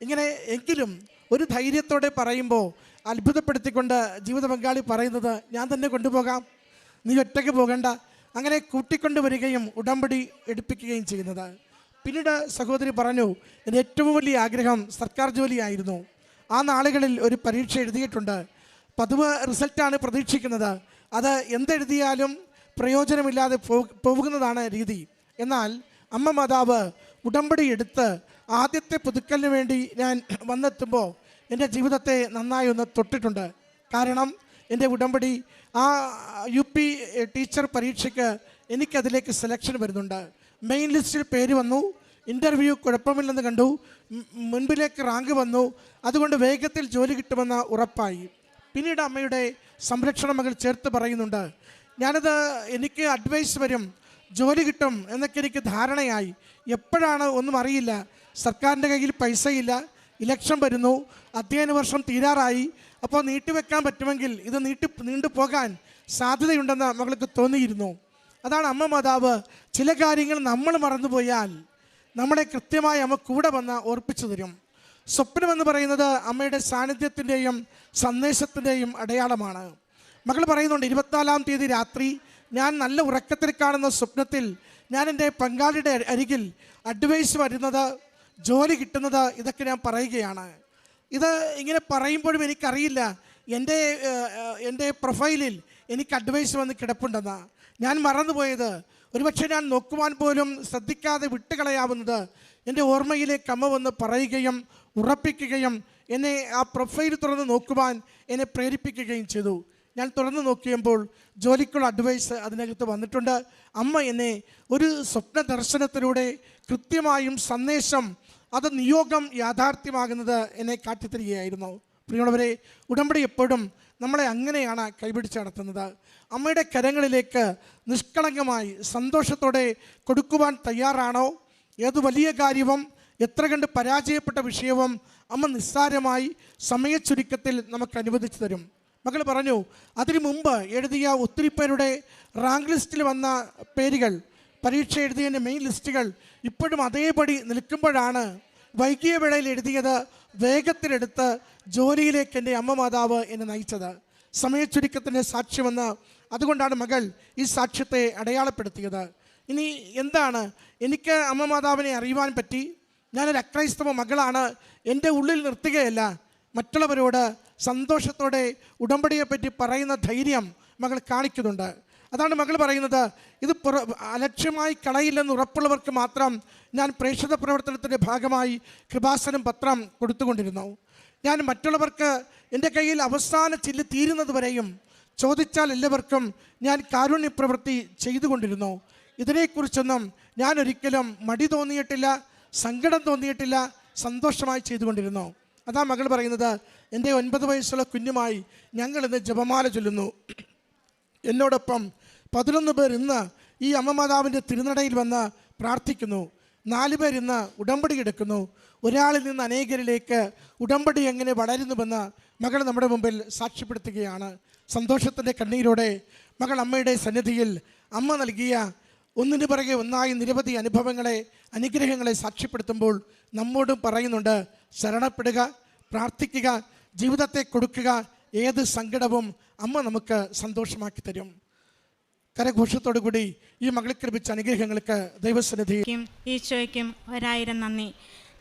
ഇങ്ങനെ എങ്കിലും ഒരു ധൈര്യത്തോടെ പറയുമ്പോൾ അത്ഭുതപ്പെടുത്തിക്കൊണ്ട് ജീവിത പങ്കാളി പറയുന്നത്, ഞാൻ തന്നെ കൊണ്ടുപോകാം, നീ ഒറ്റയ്ക്ക് പോകണ്ട. അങ്ങനെ കൂട്ടിക്കൊണ്ട് വരികയും ഉടമ്പടി എടുപ്പിക്കുകയും ചെയ്യുന്നത്. പിന്നീട് സഹോദരി പറഞ്ഞു, എൻ്റെ ഏറ്റവും വലിയ ആഗ്രഹം സർക്കാർ ജോലിയായിരുന്നു. ആ നാളുകളിൽ ഒരു പരീക്ഷ എഴുതിയിട്ടുണ്ട്. പതിവ് റിസൾട്ടാണ് പ്രതീക്ഷിക്കുന്നത്. അത് എന്തെഴുതിയാലും പ്രയോജനമില്ലാതെ പോകുന്നതാണ് രീതി. എന്നാൽ അമ്മ മാതാവ് ഉടമ്പടി എടുത്ത് ആദ്യത്തെ പുതുക്കലിന് വേണ്ടി ഞാൻ വന്നെത്തുമ്പോൾ എൻ്റെ ജീവിതത്തെ നന്നായി ഒന്ന് തൊട്ടിട്ടുണ്ട്. കാരണം എൻ്റെ ഉടമ്പടി ആ UP ടീച്ചർ പരീക്ഷയ്ക്ക് എനിക്കതിലേക്ക് സെലക്ഷൻ വരുന്നുണ്ട്. മെയിൻ ലിസ്റ്റിൽ പേര് വന്നു, ഇൻ്റർവ്യൂ കുഴപ്പമില്ലെന്ന് കണ്ടു, മുൻപിലേക്ക് റാങ്ക് വന്നു. അതുകൊണ്ട് വേഗത്തിൽ ജോലി കിട്ടുമെന്ന് ഉറപ്പായി. പിന്നീട് അമ്മയുടെ സംരക്ഷണ മകൾ ചേർത്ത് പറയുന്നുണ്ട്, ഞാനത് എനിക്ക് അഡ്വൈസ് വരും, ജോലി കിട്ടും എന്നൊക്കെ എനിക്ക് ധാരണയായി. എപ്പോഴാണ് ഒന്നും അറിയില്ല. സർക്കാരിൻ്റെ കയ്യിൽ പൈസയില്ല, ഇലക്ഷൻ വരുന്നു, അധ്യയന വർഷം തീരാറായി. അപ്പോൾ നീട്ടിവെക്കാൻ പറ്റുമെങ്കിൽ ഇത് നീണ്ടു പോകാൻ സാധ്യതയുണ്ടെന്ന് മകൾക്ക് തോന്നിയിരുന്നു. അതാണ് അമ്മ മാതാവ് ചില കാര്യങ്ങൾ നമ്മൾ മറന്നുപോയാൽ നമ്മളെ കൃത്യമായി അമ്മ കൂടെ വന്ന് ഓർപ്പിച്ചു തരും. സ്വപ്നമെന്ന് പറയുന്നത് അമ്മയുടെ സാന്നിധ്യത്തിൻ്റെയും സന്ദേശത്തിൻ്റെയും അടയാളമാണ്. മകൾ പറയുന്നുണ്ട്, 24-ാം തീയതി രാത്രി ഞാൻ നല്ല ഉറക്കത്തിൽ കാണുന്ന സ്വപ്നത്തിൽ ഞാൻ എൻ്റെ പങ്കാളിയുടെ അരികിൽ അഡ്വൈസ് വരുന്നത്, ജോലി കിട്ടുന്നത്, ഇതൊക്കെ ഞാൻ പറയുകയാണ്. ഇത് ഇങ്ങനെ പറയുമ്പോഴും എനിക്കറിയില്ല എൻ്റെ പ്രൊഫൈലിൽ എനിക്ക് അഡ്വൈസ് വന്ന് കിടപ്പുണ്ടെന്ന്. ഞാൻ മറന്നുപോയത്, ഒരുപക്ഷെ ഞാൻ നോക്കുവാൻ പോലും ശ്രദ്ധിക്കാതെ വിട്ടുകളയാവുന്നത് എൻ്റെ ഓർമ്മയിലേക്ക് അമ്മ വന്ന് പറയുകയും ഉറപ്പിക്കുകയും എന്നെ ആ പ്രൊഫൈൽ തുറന്ന് നോക്കുവാൻ എന്നെ പ്രേരിപ്പിക്കുകയും ചെയ്തു. ഞാൻ തുറന്നു നോക്കിയപ്പോൾ ജോലിക്കുള്ള അഡ്വൈസ് അതിനകത്ത് വന്നിട്ടുണ്ട്. അമ്മ എന്നെ ഒരു സ്വപ്ന ദർശനത്തിലൂടെ കൃത്യമായും സന്ദേശം, അത് നിയോഗം യാഥാർത്ഥ്യമാകുന്നത് എന്നെ കാട്ടിത്തരികയായിരുന്നു. പ്രിയമുള്ളവരെ, ഉടമ്പടി എപ്പോഴും നമ്മളെ അങ്ങനെയാണ് കൈപിടിച്ച് നടത്തുന്നത്. അമ്മയുടെ കരങ്ങളിലേക്ക് നിഷ്കളങ്കമായി സന്തോഷത്തോടെ കൊടുക്കുവാൻ തയ്യാറാണോ? ഏത് വലിയ കാര്യവും എത്ര കണ്ട് പരാജയപ്പെട്ട വിഷയവും അമ്മ നിസ്സാരമായി സമയച്ചുരുക്കത്തിൽ നമുക്ക് അനുവദിച്ചു തരും. മകൾ പറഞ്ഞു, അതിനു മുമ്പ് എഴുതിയ ഒത്തിരി പേരുടെ റാങ്ക് ലിസ്റ്റിൽ വന്ന പേരുകൾ, പരീക്ഷ എഴുതിയതിൻ്റെ മെയിൻ ലിസ്റ്റുകൾ ഇപ്പോഴും അതേപടി നിൽക്കുമ്പോഴാണ് വൈകിയ വേളയിൽ എഴുതിയത് വേഗത്തിലെടുത്ത് ജോലിയിലേക്ക് എൻ്റെ അമ്മ മാതാവ് എന്നെ നയിച്ചത്. സമയച്ചുരുക്കത്തിൻ്റെ സാക്ഷ്യമെന്ന് അതുകൊണ്ടാണ് മകൾ ഈ സാക്ഷ്യത്തെ അടയാളപ്പെടുത്തിയത്. ഇനി എന്താണ് എനിക്ക് അമ്മ മാതാവിനെ അറിയുവാൻ പറ്റി? ഞാനൊരു അക്രൈസ്തവ മകളാണ്. എൻ്റെ ഉള്ളിൽ നിർത്തുകയല്ല, മറ്റുള്ളവരോട് സന്തോഷത്തോടെ ഉടമ്പടിയെപ്പറ്റി പറയുന്ന ധൈര്യം മകൾ കാണിക്കുന്നുണ്ട്. അതാണ് മകൾ പറയുന്നത്, ഇത് അലക്ഷ്യമായി കളയില്ലെന്ന് ഉറപ്പുള്ളവർക്ക് മാത്രം ഞാൻ പ്രേക്ഷിത പ്രവർത്തനത്തിൻ്റെ ഭാഗമായി കൃപാസനം പത്രം കൊടുത്തുകൊണ്ടിരുന്നു. ഞാൻ മറ്റുള്ളവർക്ക് എൻ്റെ കയ്യിൽ അവസാന ചില്ല് തീരുന്നത് വരെയും ചോദിച്ചാൽ എല്ലാവർക്കും ഞാൻ കാരുണ്യ പ്രവൃത്തി ചെയ്തുകൊണ്ടിരുന്നു. ഇതിനെക്കുറിച്ചൊന്നും ഞാൻ ഒരിക്കലും മടി തോന്നിയിട്ടില്ല, സങ്കടം തോന്നിയിട്ടില്ല, സന്തോഷമായി ചെയ്തുകൊണ്ടിരുന്നു. അതാ മകൾ പറയുന്നത്, എൻ്റെ 9 വയസ്സുള്ള കുഞ്ഞുമായി ഞങ്ങളിന്ന് ജപമാല ചൊല്ലുന്നു. എന്നോടൊപ്പം 11 പേർ ഇന്ന് ഈ അമ്മ മാതാവിൻ്റെ തിരുനടയിൽ വന്ന് പ്രാർത്ഥിക്കുന്നു. 4 പേർ ഇന്ന് ഉടമ്പടി എടുക്കുന്നു. ഒരാളിൽ നിന്ന് അനേകരിലേക്ക് ഉടമ്പടി എങ്ങനെ വളരുന്നുവെന്ന് മകൾ നമ്മുടെ മുമ്പിൽ സാക്ഷ്യപ്പെടുത്തുകയാണ്. സന്തോഷത്തിൻ്റെ കണ്ണീരോടെ മകൾ അമ്മയുടെ സന്നിധിയിൽ അമ്മ നൽകിയ ഒന്നിനു പിറകെ ഒന്നായി നിരവധി അനുഗ്രഹങ്ങളെ സാക്ഷ്യപ്പെടുത്തുമ്പോൾ നമ്മോടും പറയുന്നുണ്ട്, ശരണപ്പെടുക, പ്രാർത്ഥിക്കുക, ജീവിതത്തെ കൊടുക്കുക. ഏത് സങ്കടവും അമ്മ നമുക്ക് സന്തോഷമാക്കി തരും. കരഘോഷത്തോടു കൂടി ഈ മകൾക്ക് ലഭിച്ച അനുഗ്രഹങ്ങൾക്ക് ദൈവസന്നിധിയും ഈശോയ്ക്കും 1000 നന്ദി.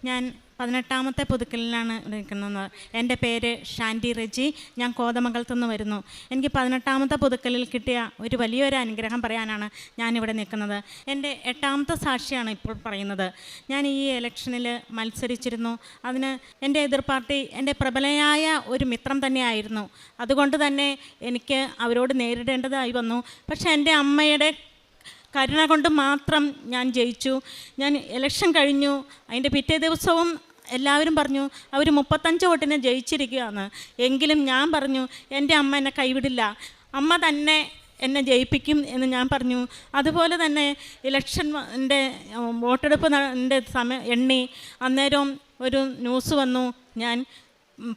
ഞാൻ 18ാമത്തെ പുതുക്കലിലാണ് നിൽക്കുന്നത്. എൻ്റെ പേര് ഷാൻഡി റെജി. ഞാൻ കോതമംഗലത്തു നിന്ന് വരുന്നു. എനിക്ക് 18ാമത്തെ പുതുക്കലിൽ കിട്ടിയ ഒരു വലിയൊരു അനുഗ്രഹം പറയാനാണ് ഞാനിവിടെ നിൽക്കുന്നത്. എൻ്റെ 8ാമത്തെ സാക്ഷിയാണ് ഇപ്പോൾ പറയുന്നത്. ഞാൻ ഈ ഇലക്ഷനിൽ മത്സരിച്ചിരുന്നു. അതിന് എൻ്റെ എതിർ പാർട്ടി എൻ്റെ പ്രബലയായ ഒരു മിത്രം തന്നെയായിരുന്നു. അതുകൊണ്ട് തന്നെ എനിക്ക് അവരോട് നേരിടേണ്ടതായി വന്നു. പക്ഷേ എൻ്റെ അമ്മയുടെ കരുണ കൊണ്ട് മാത്രം ഞാൻ ജയിച്ചു. ഞാൻ ഇലക്ഷൻ കഴിഞ്ഞു. അതിൻ്റെ പിറ്റേ ദിവസവും എല്ലാവരും പറഞ്ഞു അവർ 35 വോട്ടിന് ജയിച്ചിരിക്കുകയാണ്. എങ്കിലും ഞാൻ പറഞ്ഞു എൻ്റെ അമ്മ എന്നെ കൈവിടില്ല. അമ്മ തന്നെ എന്നെ ജയിപ്പിക്കും എന്ന് ഞാൻ പറഞ്ഞു. അതുപോലെ തന്നെ ഇലക്ഷൻ്റെ വോട്ടെടുപ്പ് എണ്ണി അന്നേരം ഒരു ന്യൂസ് വന്നു, ഞാൻ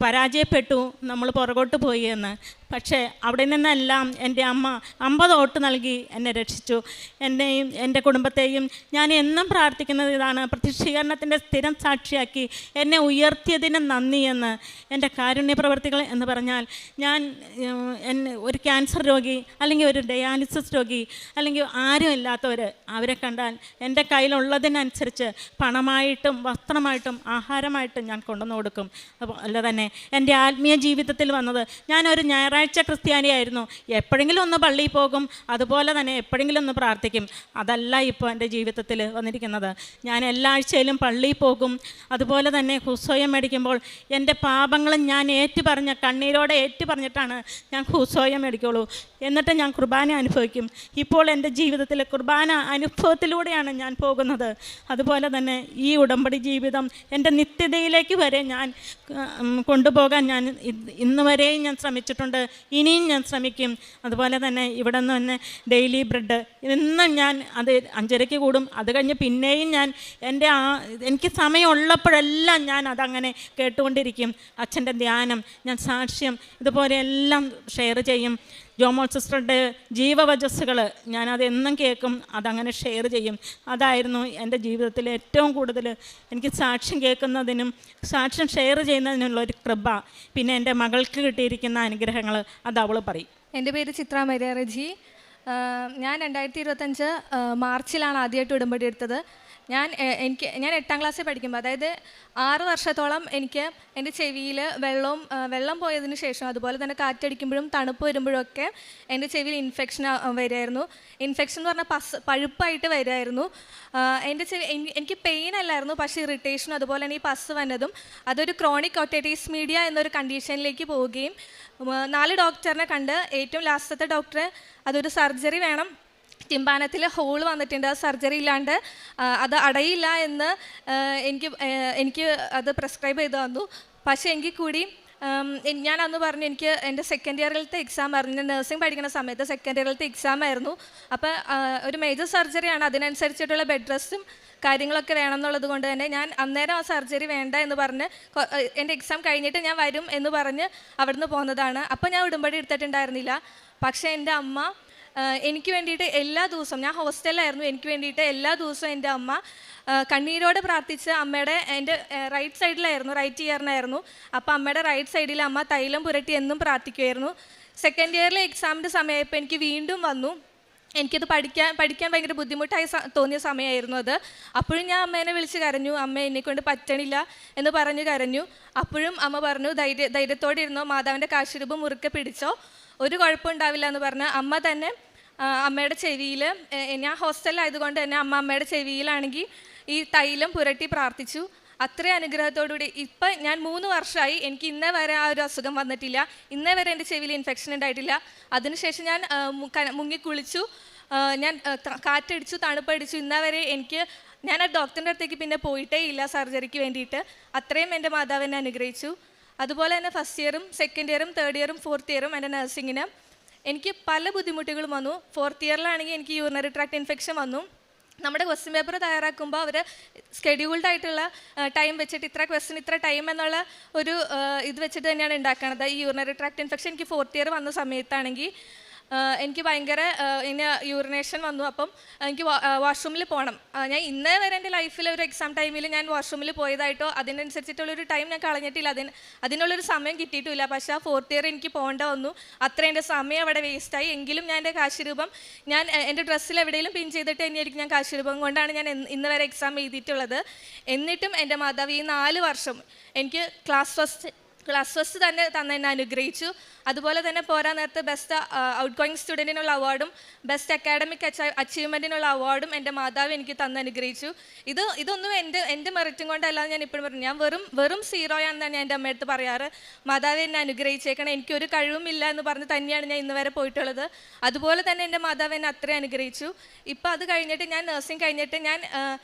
പരാജയപ്പെട്ടു, നമ്മൾ പുറകോട്ട് പോയി എന്ന്. പക്ഷേ അവിടെ നിന്നെല്ലാം എൻ്റെ അമ്മ 50 വോട്ട് നൽകി എന്നെ രക്ഷിച്ചു. എന്നെയും എൻ്റെ കുടുംബത്തെയും ഞാൻ എന്നും പ്രാർത്ഥിക്കുന്നത് ഇതാണ്, പ്രത്യക്ഷീകരണത്തിൻ്റെ സ്ഥിരം സാക്ഷിയാക്കി എന്നെ ഉയർത്തിയതിന് നന്ദി എന്ന്. എൻ്റെ കാരുണ്യ പ്രവർത്തികൾ എന്ന് പറഞ്ഞാൽ, ഞാൻ ഒരു ക്യാൻസർ രോഗി അല്ലെങ്കിൽ ഒരു ഡയാലിസിസ് രോഗി അല്ലെങ്കിൽ ആരും ഇല്ലാത്തവർ, അവരെ കണ്ടാൽ എൻ്റെ കയ്യിലുള്ളതിനനുസരിച്ച് പണമായിട്ടും വസ്ത്രമായിട്ടും ആഹാരമായിട്ടും ഞാൻ കൊണ്ടുവന്ന് കൊടുക്കും. അതുപോലെ തന്നെ എൻ്റെ ആത്മീയ ജീവിതത്തിൽ വന്നത്, ഞാനൊരു ഞായറാഴ്ച ക്രിസ്ത്യാനിയായിരുന്നു. എപ്പോഴെങ്കിലും ഒന്ന് പള്ളിയിൽ പോകും, അതുപോലെ തന്നെ എപ്പോഴെങ്കിലും ഒന്ന് പ്രാർത്ഥിക്കും. അതല്ല ഇപ്പോൾ എൻ്റെ ജീവിതത്തിൽ വന്നിരിക്കുന്നത്. ഞാൻ എല്ലാ ആഴ്ചയിലും പള്ളിയിൽ പോകും. അതുപോലെ തന്നെ ഹുസോയം മേടിക്കുമ്പോൾ എൻ്റെ പാപങ്ങളും ഞാൻ ഏറ്റുപറഞ്ഞ കണ്ണീരോടെ ഏറ്റുപറഞ്ഞിട്ടാണ് ഞാൻ ഹുസോയം മേടിക്കുള്ളൂ. എന്നിട്ട് ഞാൻ കുർബാന അനുഭവിക്കും. ഇപ്പോൾ എൻ്റെ ജീവിതത്തിൽ കുർബാന അനുഭവത്തിലൂടെയാണ് ഞാൻ പോകുന്നത്. അതുപോലെ തന്നെ ഈ ഉടമ്പടി ജീവിതം എൻ്റെ നിത്യതയിലേക്ക് വരെ ഞാൻ കൊണ്ടുപോകാൻ ഞാൻ ഇന്ന് വരെയും ഞാൻ ശ്രമിച്ചിട്ടുണ്ട്, ഇനിയും ഞാൻ ശ്രമിക്കും. അതുപോലെ തന്നെ ഇവിടെ നിന്ന് തന്നെ ഡെയിലി ബ്രെഡ് ഇന്നും ഞാൻ അത് 5:30 കൂടും. അത് കഴിഞ്ഞ് പിന്നെയും ഞാൻ എനിക്ക് സമയമുള്ളപ്പോഴെല്ലാം ഞാൻ അതങ്ങനെ കേട്ടുകൊണ്ടിരിക്കും. അച്ഛൻ്റെ ധ്യാനം, ഞാൻ സാക്ഷ്യം, ഇതുപോലെ എല്ലാം ഷെയർ ചെയ്യും. ജോമോൾ സിസ്റ്ററുടെ ജീവവചസ്സുകൾ ഞാനത് എന്നും കേൾക്കും, അതങ്ങനെ ഷെയർ ചെയ്യും. അതായിരുന്നു എൻ്റെ ജീവിതത്തിൽ ഏറ്റവും കൂടുതൽ എനിക്ക് സാക്ഷ്യം കേൾക്കുന്നതിനും സാക്ഷ്യം ഷെയർ ചെയ്യുന്നതിനുള്ള ഒരു കൃപ. പിന്നെ എൻ്റെ മകൾക്ക് കിട്ടിയിരിക്കുന്ന അനുഗ്രഹങ്ങൾ അത് അവൾ പറയും. എൻ്റെ പേര് ചിത്ര മരിയ റജി. ഞാൻ 2025 മാർച്ചിലാണ് ആദ്യമായിട്ട് ഉടമ്പടി എടുത്തത്. ഞാൻ 8ാം ക്ലാസ്സിൽ പഠിക്കുമ്പോൾ, അതായത് 6 വർഷത്തോളം എനിക്ക് എൻ്റെ ചെവിയിൽ വെള്ളം പോയതിന് ശേഷം, അതുപോലെ തന്നെ കാറ്റടിക്കുമ്പോഴും തണുപ്പ് വരുമ്പോഴൊക്കെ എൻ്റെ ചെവിയിൽ ഇൻഫെക്ഷൻ വരുമായിരുന്നു. ഇൻഫെക്ഷൻ എന്ന് പറഞ്ഞാൽ പഴുപ്പായിട്ട് വരുമായിരുന്നു. എൻ്റെ ചെവി എനിക്ക് പെയിൻ അല്ലായിരുന്നു, പക്ഷേ ഇറിറ്റേഷനും അതുപോലെ തന്നെ ഈ പസ് വന്നതും അതൊരു ക്രോണിക് ഓട്ടൈറ്റിസ് മീഡിയ എന്നൊരു കണ്ടീഷനിലേക്ക് പോവുകയും 4 ഡോക്ടറിനെ കണ്ട് ഏറ്റവും ലാസ്റ്റത്തെ ഡോക്ടറെ അതൊരു സർജറി വേണം, ടിമ്പാനത്തിൽ ഹോൾ വന്നിട്ടുണ്ട്, സർജറി ഇല്ലാണ്ട് അത് അടയില്ല എന്ന് എനിക്ക് അത് പ്രിസ്ക്രൈബ് ചെയ്ത് തന്നു. പക്ഷേ എങ്കിൽ കൂടി ഞാൻ അന്ന് പറഞ്ഞു, എനിക്ക് എൻ്റെ സെക്കൻഡ് ഇയറിലത്തെ എക്സാം ആയിരുന്നു, നഴ്സിംഗ് പഠിക്കുന്ന സമയത്ത് സെക്കൻഡ് ഇയറിലത്തെ എക്സാം ആയിരുന്നു. അപ്പോൾ ഒരു മേജർ സർജറിയാണ്, അതിനനുസരിച്ചിട്ടുള്ള ബെഡ് റെസ്റ്റും കാര്യങ്ങളൊക്കെ വേണം എന്നുള്ളത് കൊണ്ട് തന്നെ ഞാൻ അന്നേരം ആ സർജറി വേണ്ട എന്ന് പറഞ്ഞ് എൻ്റെ എക്സാം കഴിഞ്ഞിട്ട് ഞാൻ വരും എന്ന് പറഞ്ഞ് അവിടുന്ന് പോകുന്നതാണ്. അപ്പോൾ ഞാൻ ഉടമ്പടി എടുത്തിട്ടുണ്ടായിരുന്നില്ല. പക്ഷേ എൻ്റെ അമ്മ എനിക്ക് വേണ്ടിയിട്ട് എല്ലാ ദിവസവും, ഞാൻ ഹോസ്റ്റലിലായിരുന്നു, എനിക്ക് വേണ്ടിയിട്ട് എല്ലാ ദിവസവും എൻ്റെ അമ്മ കണ്ണീരോടെ പ്രാർത്ഥിച്ച് അമ്മയുടെ, എൻ്റെ റൈറ്റ് സൈഡിലായിരുന്നു, റൈറ്റ് ഇയറിനായിരുന്നു. അപ്പോൾ അമ്മയുടെ റൈറ്റ് സൈഡിൽ അമ്മ തൈലം പുരട്ടി എന്നും പ്രാർത്ഥിക്കുമായിരുന്നു. സെക്കൻഡ് ഇയറിലെ എക്സാമിൻ്റെ സമയമായപ്പോൾ എനിക്ക് വീണ്ടും വന്നു. എനിക്കത് പഠിക്കാൻ ഭയങ്കര ബുദ്ധിമുട്ടായി തോന്നിയ സമയമായിരുന്നു അത്. അപ്പോഴും ഞാൻ അമ്മേനെ വിളിച്ച് കരഞ്ഞു, അമ്മ എന്നെക്കൊണ്ട് പറ്റണില്ല എന്ന് പറഞ്ഞ് കരഞ്ഞു. അപ്പോഴും അമ്മ പറഞ്ഞു, ധൈര്യത്തോടെ ഇരുന്നോ, മാതാവിൻ്റെ കാശുരൂപം മുറുക്കെ പിടിച്ചോ, ഒരു കുഴപ്പമുണ്ടാവില്ല എന്ന് പറഞ്ഞ് അമ്മ തന്നെ അമ്മയുടെ ചെവിയിൽ, ഞാൻ ഹോസ്റ്റലിലായതുകൊണ്ട് തന്നെ അമ്മയുടെ ചെവിയിലാണെങ്കിൽ ഈ തൈലം പുരട്ടി പ്രാർത്ഥിച്ചു. അത്രയും അനുഗ്രഹത്തോടുകൂടി ഇപ്പം ഞാൻ 3 വർഷമായി, എനിക്ക് ഇന്നേ വരെ ആ ഒരു അസുഖം വന്നിട്ടില്ല, ഇന്നേ വരെ എൻ്റെ ചെവിയിൽ ഇൻഫെക്ഷൻ ഉണ്ടായിട്ടില്ല. അതിനുശേഷം ഞാൻ മുങ്ങിക്കുളിച്ചു, ഞാൻ കാറ്റടിച്ചു, തണുപ്പടിച്ചു. ഇന്നേ വരെ ഞാൻ ആ ഡോക്ടറിൻ്റെ അടുത്തേക്ക് പിന്നെ പോയിട്ടേ ഇല്ല സർജറിക്ക് വേണ്ടിയിട്ട്. അത്രയും എൻ്റെ മാതാവിനെ അനുഗ്രഹിച്ചു. അതുപോലെ തന്നെ ഫസ്റ്റ് ഇയറും സെക്കൻഡ് ഇയറും തേർഡ് ഇയറും ഫോർത്ത് ഇയറും എൻ്റെ നഴ്സിങ്ങിന് എനിക്ക് പല ബുദ്ധിമുട്ടുകളും വന്നു. ഫോർത്ത് ഇയറിലാണെങ്കിൽ എനിക്ക് യൂറിനറി ട്രാക്ട് ഇൻഫെക്ഷൻ വന്നു. നമ്മുടെ ക്വസ്റ്റ്യൻ പേപ്പർ തയ്യാറാക്കുമ്പോൾ അവർ സ്കെഡ്യൂൾഡ് ആയിട്ടുള്ള ടൈം വെച്ചിട്ട് ഇത്ര ക്വസ്റ്റ്യൻ ഇത്ര ടൈം എന്നുള്ള ഒരു ഇത് വെച്ചിട്ട് തന്നെയാണ് ഉണ്ടാക്കുന്നത്. ഈ യൂറിനറി ട്രാക്ട് ഇൻഫെക്ഷൻ എനിക്ക് ഫോർത്ത് ഇയർ വന്ന സമയത്താണെങ്കിൽ എനിക്ക് ഭയങ്കര ഇങ്ങനെ യൂറിനേഷൻ വന്നു. അപ്പം എനിക്ക് വാഷ്റൂമിൽ പോകണം. ഞാൻ ഇന്നേ വരെ എൻ്റെ ലൈഫിൽ ഒരു എക്സാം ടൈമിൽ ഞാൻ വാഷ്റൂമിൽ പോയതായിട്ടോ അതിനനുസരിച്ചിട്ടുള്ളൊരു ടൈം ഞാൻ കളഞ്ഞിട്ടില്ല, അതിനുള്ളൊരു സമയം കിട്ടിയിട്ടില്ല. പക്ഷേ ആ ഫോർത്ത് ഇയർ എനിക്ക് പോകേണ്ട വന്നു. അത്രയും എൻ്റെ സമയം അവിടെ വേസ്റ്റായി. എങ്കിലും ഞാൻ എൻ്റെ കാശുരൂപം ഞാൻ എൻ്റെ ഡ്രസ്സിൽ എവിടെയെങ്കിലും പിൻ ചെയ്തിട്ട് തന്നെയായിരിക്കും ഞാൻ കാശുരൂപം കൊണ്ടാണ് ഞാൻ ഇന്ന് വരെ എക്സാം എഴുതിയിട്ടുള്ളത്. എന്നിട്ടും എൻ്റെ മാതാവ് ഈ 4 വർഷം എനിക്ക് ക്ലാസ് ഫസ്റ്റ് തന്നെ എന്നെ അനുഗ്രഹിച്ചു. അതുപോലെ തന്നെ പോരാൻ നേരത്ത് ബെസ്റ്റ് ഔട്ട് ഗോയിങ് സ്റ്റുഡൻറ്റിനുള്ള അവാർഡും ബെസ്റ്റ് അക്കാഡമിക് അച്ചീവ്മെൻറ്റിനുള്ള അവാർഡും എൻ്റെ മാതാവ് എനിക്ക് അനുഗ്രഹിച്ചു. ഇതൊന്നും എൻ്റെ മെറിറ്റും കൊണ്ടല്ലാതെ ഞാൻ ഇപ്പോഴും പറഞ്ഞു, ഞാൻ വെറും സീറോയാണെന്നാണ് ഞാൻ എൻ്റെ അമ്മയടുത്ത് പറയാറ്. മാതാവ് എന്നെ അനുഗ്രഹിച്ചേക്കണം, എനിക്കൊരു കഴിവുമില്ല എന്ന് പറഞ്ഞ് തന്നെയാണ് ഞാൻ ഇന്ന് വരെ പോയിട്ടുള്ളത്. അതുപോലെ തന്നെ എൻ്റെ മാതാവ് എന്നെ അത്രയും അനുഗ്രഹിച്ചു. ഇപ്പോൾ അത് കഴിഞ്ഞിട്ട് ഞാൻ നഴ്സിംഗ് കഴിഞ്ഞിട്ട് ഞാൻ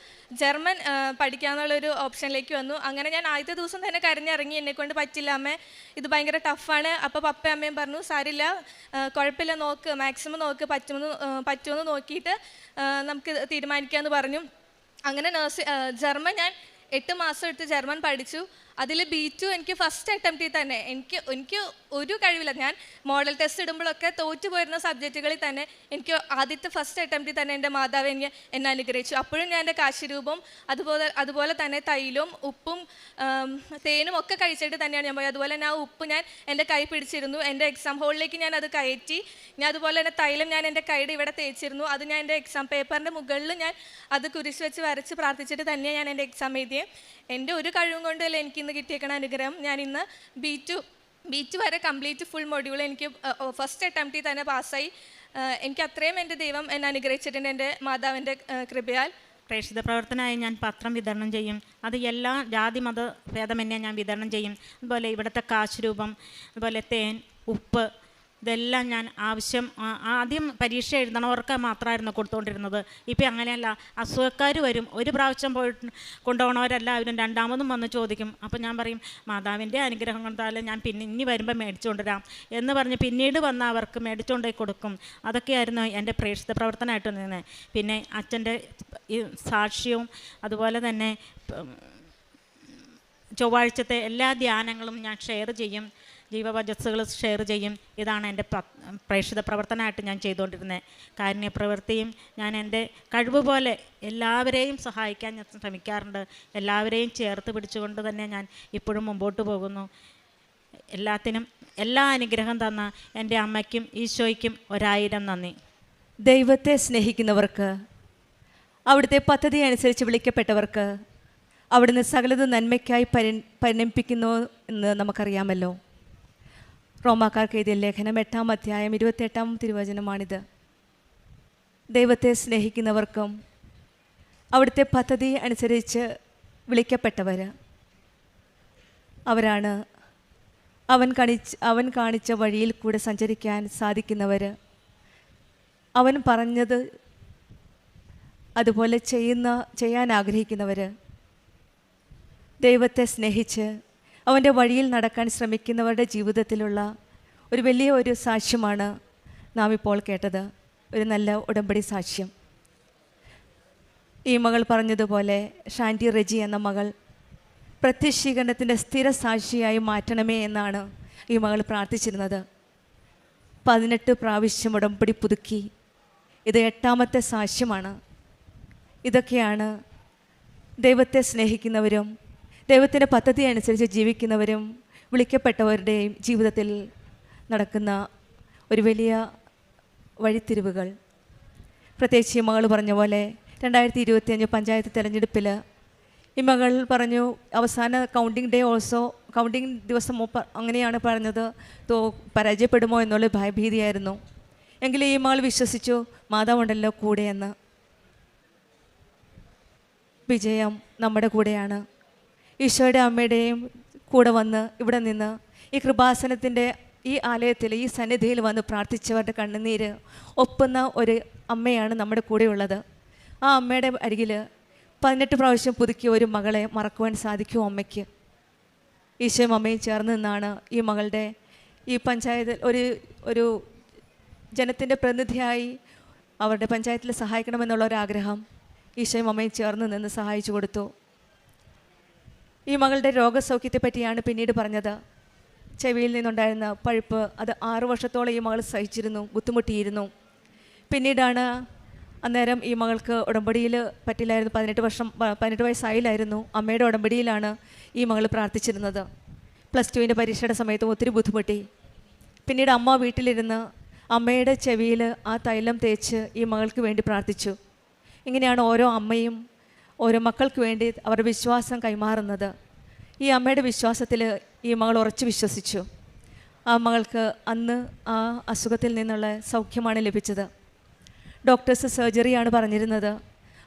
ജർമ്മൻ പഠിക്കാമെന്നുള്ളൊരു ഓപ്ഷനിലേക്ക് വന്നു. അങ്ങനെ ഞാൻ ആദ്യത്തെ ദിവസം തന്നെ കരഞ്ഞിറങ്ങി, എന്നെക്കൊണ്ട് പറ്റില്ല അമ്മ ഇത് ഭയങ്കര ടഫാണ്. അപ്പോൾ പപ്പയും അമ്മയും പറഞ്ഞു സാരില്ല, കുഴപ്പമില്ല, നോക്ക്, മാക്സിമം നോക്ക്, പറ്റുമെന്ന് നോക്കിയിട്ട് നമുക്ക് തീരുമാനിക്കാമെന്ന് പറഞ്ഞു. അങ്ങനെ ജർമ്മൻ ഞാൻ 8 മാസം എടുത്ത് ജർമ്മൻ പഠിച്ചു. അതിൽ B2 എനിക്ക് ഫസ്റ്റ് അറ്റംപ്റ്റിൽ തന്നെ എനിക്ക് ഒരു കഴിവില്ല. ഞാൻ മോഡൽ ടെസ്റ്റ് ഇടുമ്പോഴൊക്കെ തോറ്റു പോയിരുന്ന സബ്ജക്റ്റുകളിൽ തന്നെ എനിക്ക് ആദ്യത്തെ ഫസ്റ്റ് അറ്റംപ്റ്റിൽ തന്നെ എൻ്റെ മാതാവ് എന്നെ അനുഗ്രഹിച്ചു. അപ്പോഴും ഞാൻ എൻ്റെ കാശിരൂപം അതുപോലെ തന്നെ തൈലവും ഉപ്പും തേനും ഒക്കെ കഴിച്ചിട്ട് തന്നെയാണ് ഞാൻ പോയത്. അതുപോലെ തന്നെ ആ ഉപ്പ് ഞാൻ എൻ്റെ കൈ പിടിച്ചിരുന്നു. എൻ്റെ എക്സാം ഹോളിലേക്ക് ഞാൻ അത് കയറ്റി. ഞാൻ അതുപോലെ തന്നെ തൈലം ഞാൻ എൻ്റെ കൈയുടെ ഇവിടെ തേച്ചിരുന്നു. അത് ഞാൻ എൻ്റെ എക്സാം പേപ്പറിൻ്റെ മുകളിൽ ഞാൻ അത് കുരിശ് വെച്ച് വരച്ച് പ്രാർത്ഥിച്ചിട്ട് തന്നെയാണ് ഞാൻ എൻ്റെ എക്സാം എഴുതിയത്. എൻ്റെ ഒരു കഴിവും കൊണ്ടല്ല എനിക്ക് ഇന്ന് കിട്ടിയേക്കണ അനുഗ്രഹം. ഞാൻ ഇന്ന് B2 വരെ കംപ്ലീറ്റ് ഫുൾ മൊഡ്യൂൾ എനിക്ക് ഫസ്റ്റ് അറ്റംപ്റ്റിൽ തന്നെ പാസ്സായി. എനിക്ക് അത്രയും എൻ്റെ ദൈവം എന്നെ അനുഗ്രഹിച്ചിട്ടുണ്ട്, എൻ്റെ മാതാവിൻ്റെ കൃപയാൽ. പ്രേക്ഷിത പ്രവർത്തനമായി ഞാൻ പത്രം വിതരണം ചെയ്യും. അത് എല്ലാ ജാതി മത ഭേദമന്യേ ഞാൻ വിതരണം ചെയ്യും. അതുപോലെ ഇവിടുത്തെ കാശ് രൂപം, അതുപോലെ തേൻ, ഉപ്പ്, ഇതെല്ലാം ഞാൻ ആദ്യം പരീക്ഷ എഴുതണവർക്ക് മാത്രമായിരുന്നു കൊടുത്തുകൊണ്ടിരുന്നത്. ഇപ്പം അങ്ങനെയല്ല, അസുഖക്കാർ വരും, ഒരു പ്രാവശ്യം പോയിട്ട് കൊണ്ടുപോകണവരെല്ലാവരും രണ്ടാമതും വന്ന് ചോദിക്കും. അപ്പം ഞാൻ പറയും മാതാവിൻ്റെ അനുഗ്രഹം കൊണ്ടാൽ ഞാൻ ഇനി വരുമ്പോൾ മേടിച്ചുകൊണ്ടുവരാം എന്ന് പറഞ്ഞ് പിന്നീട് വന്ന് അവർക്ക് മേടിച്ചുകൊണ്ടേ കൊടുക്കും. അതൊക്കെയായിരുന്നു എൻ്റെ പ്രേക്ഷിത പ്രവർത്തനമായിട്ട് നിന്നത്. പിന്നെ അച്ഛൻ്റെ ഈ സാക്ഷ്യവും അതുപോലെ തന്നെ ചൊവ്വാഴ്ചത്തെ എല്ലാ ധ്യാനങ്ങളും ഞാൻ ഷെയർ ചെയ്യും, ജീവവചസ്സുകൾ ഷെയർ ചെയ്യും. ഇതാണ് എൻ്റെ പ്രേക്ഷിത പ്രവർത്തനമായിട്ട് ഞാൻ ചെയ്തുകൊണ്ടിരുന്നത്. കാരുണ്യപ്രവൃത്തിയും ഞാൻ എൻ്റെ കഴിവ് പോലെ എല്ലാവരെയും സഹായിക്കാൻ ഞാൻ ശ്രമിക്കാറുണ്ട്. എല്ലാവരെയും ചേർത്ത് പിടിച്ചുകൊണ്ട് തന്നെ ഞാൻ ഇപ്പോഴും മുമ്പോട്ട് പോകുന്നു. എല്ലാത്തിനും എല്ലാ അനുഗ്രഹം തന്ന എൻ്റെ അമ്മയ്ക്കും ഈശോയ്ക്കും 1000 നന്ദി. ദൈവത്തെ സ്നേഹിക്കുന്നവർക്ക്, അവിടുത്തെ പദ്ധതി അനുസരിച്ച് വിളിക്കപ്പെട്ടവർക്ക് അവിടുന്ന് സകലതും നന്മയ്ക്കായി പരിണമിപ്പിക്കുന്നു എന്ന് നമുക്കറിയാമല്ലോ. റോമാക്കാർക്ക് എഴുതിയ ലേഖനം 8-ാം അധ്യായം 28-ാം തിരുവചനമാണിത്. ദൈവത്തെ സ്നേഹിക്കുന്നവർക്കും അവിടുത്തെ പദ്ധതി അനുസരിച്ച് വിളിക്കപ്പെട്ടവർ അവരാണ് അവൻ കാണിച്ച വഴിയിൽ കൂടെ സഞ്ചരിക്കാൻ സാധിക്കുന്നവർ, അവൻ പറഞ്ഞത് അതുപോലെ ചെയ്യാൻ ആഗ്രഹിക്കുന്നവർ, ദൈവത്തെ സ്നേഹിച്ച് അവൻ്റെ വഴിയിൽ നടക്കാൻ ശ്രമിക്കുന്നവരുടെ ജീവിതത്തിലുള്ള ഒരു വലിയ സാക്ഷ്യമാണ് നാം ഇപ്പോൾ കേട്ടത്. ഒരു നല്ല ഉടമ്പടി സാക്ഷ്യം. ഈ മകൾ പറഞ്ഞതുപോലെ ഷാൻഡി റെജി എന്ന മകൾ പ്രത്യക്ഷീകരണത്തിൻ്റെ സ്ഥിര സാക്ഷിയായി മാറ്റണമേ എന്നാണ് ഈ മകൾ പ്രാർത്ഥിച്ചിരുന്നത്. 18 പ്രാവശ്യം ഉടമ്പടി പുതുക്കി. ഇത് 8ാമത്തെ സാക്ഷ്യമാണ്. ഇതൊക്കെയാണ് ദൈവത്തെ സ്നേഹിക്കുന്നവരും ദൈവത്തിൻ്റെ പദ്ധതി അനുസരിച്ച് ജീവിക്കുന്നവരും വിളിക്കപ്പെട്ടവരുടെയും ജീവിതത്തിൽ നടക്കുന്ന ഒരു വലിയ വഴിത്തിരിവുകൾ. പ്രത്യേകിച്ച് ഈ മകൾ പറഞ്ഞ പോലെ 2025 പഞ്ചായത്ത് തിരഞ്ഞെടുപ്പിൽ ഈ മകൾ പറഞ്ഞു അവസാന കൗണ്ടിങ് ദിവസം അങ്ങനെയാണ് പറഞ്ഞത്, പരാജയപ്പെടുമോ എന്നുള്ള ഭയഭീതിയായിരുന്നു. എങ്കിലും ഈ മകൾ വിശ്വസിച്ചു മാതാവുണ്ടല്ലോ കൂടെയെന്ന്. വിജയം നമ്മുടെ കൂടെയാണ്. ഈശോയുടെ അമ്മയുടെയും കൂടെ വന്ന് ഇവിടെ നിന്ന് ഈ കൃപാസനത്തിൻ്റെ ഈ ആലയത്തിൽ ഈ സന്നിധിയിൽ വന്ന് പ്രാർത്ഥിച്ചവരുടെ കണ്ണുനീര് ഒപ്പുന്ന ഒരു അമ്മയാണ് നമ്മുടെ കൂടെയുള്ളത്. ആ അമ്മയുടെ അരികിൽ 18 പ്രാവശ്യം പുതുക്കിയ ഒരു മകളെ മറക്കുവാൻ സാധിക്കുമോ അമ്മയ്ക്ക്? ഈശോയും അമ്മയും ചേർന്ന് നിന്നാണ് ഈ മകളുടെ ഈ പഞ്ചായത്തിൽ ഒരു ജനത്തിൻ്റെ പ്രതിനിധിയായി അവരുടെ പഞ്ചായത്തിൽ സഹായിക്കണമെന്നുള്ള ഒരാഗ്രഹം ഈശോയും അമ്മയും ചേർന്ന് നിന്ന് സഹായിച്ചു കൊടുത്തു. ഈ മകളുടെ രോഗസൗഖ്യത്തെ പറ്റിയാണ് പിന്നീട് പറഞ്ഞത്. ചെവിയിൽ നിന്നുണ്ടായിരുന്ന പഴുപ്പ്, അത് 6 വർഷത്തോളം ഈ മകൾ സഹിച്ചിരുന്നു, ബുദ്ധിമുട്ടിയിരുന്നു. പിന്നീടാണ് അന്നേരം ഈ മകൾക്ക് ഉടമ്പടിയിൽ പറ്റില്ലായിരുന്നു. 18 വയസ്സായില്ലായിരുന്നു. അമ്മയുടെ ഉടമ്പടിയിലാണ് ഈ മകൾ പ്രാർത്ഥിച്ചിരുന്നത്. +2 പരീക്ഷയുടെ സമയത്ത് ഒത്തിരി ബുദ്ധിമുട്ടി. പിന്നീട് അമ്മ വീട്ടിലിരുന്ന് അമ്മയുടെ ചെവിയിൽ ആ തൈലം തേച്ച് ഈ മകൾക്ക് വേണ്ടി പ്രാർത്ഥിച്ചു. ഇങ്ങനെയാണ് ഓരോ അമ്മയും ഓരോ മക്കൾക്ക് വേണ്ടി അവരുടെ വിശ്വാസം കൈമാറുന്നത്. ഈ അമ്മയുടെ വിശ്വാസത്തിൽ ഈ മകൾ ഉറച്ചു വിശ്വസിച്ചു. ആ മകൾക്ക് അന്ന് ആ അസുഖത്തിൽ നിന്നുള്ള സൗഖ്യമാണ് ലഭിച്ചത്. ഡോക്ടേഴ്സ് സർജറിയാണ് പറഞ്ഞിരുന്നത്.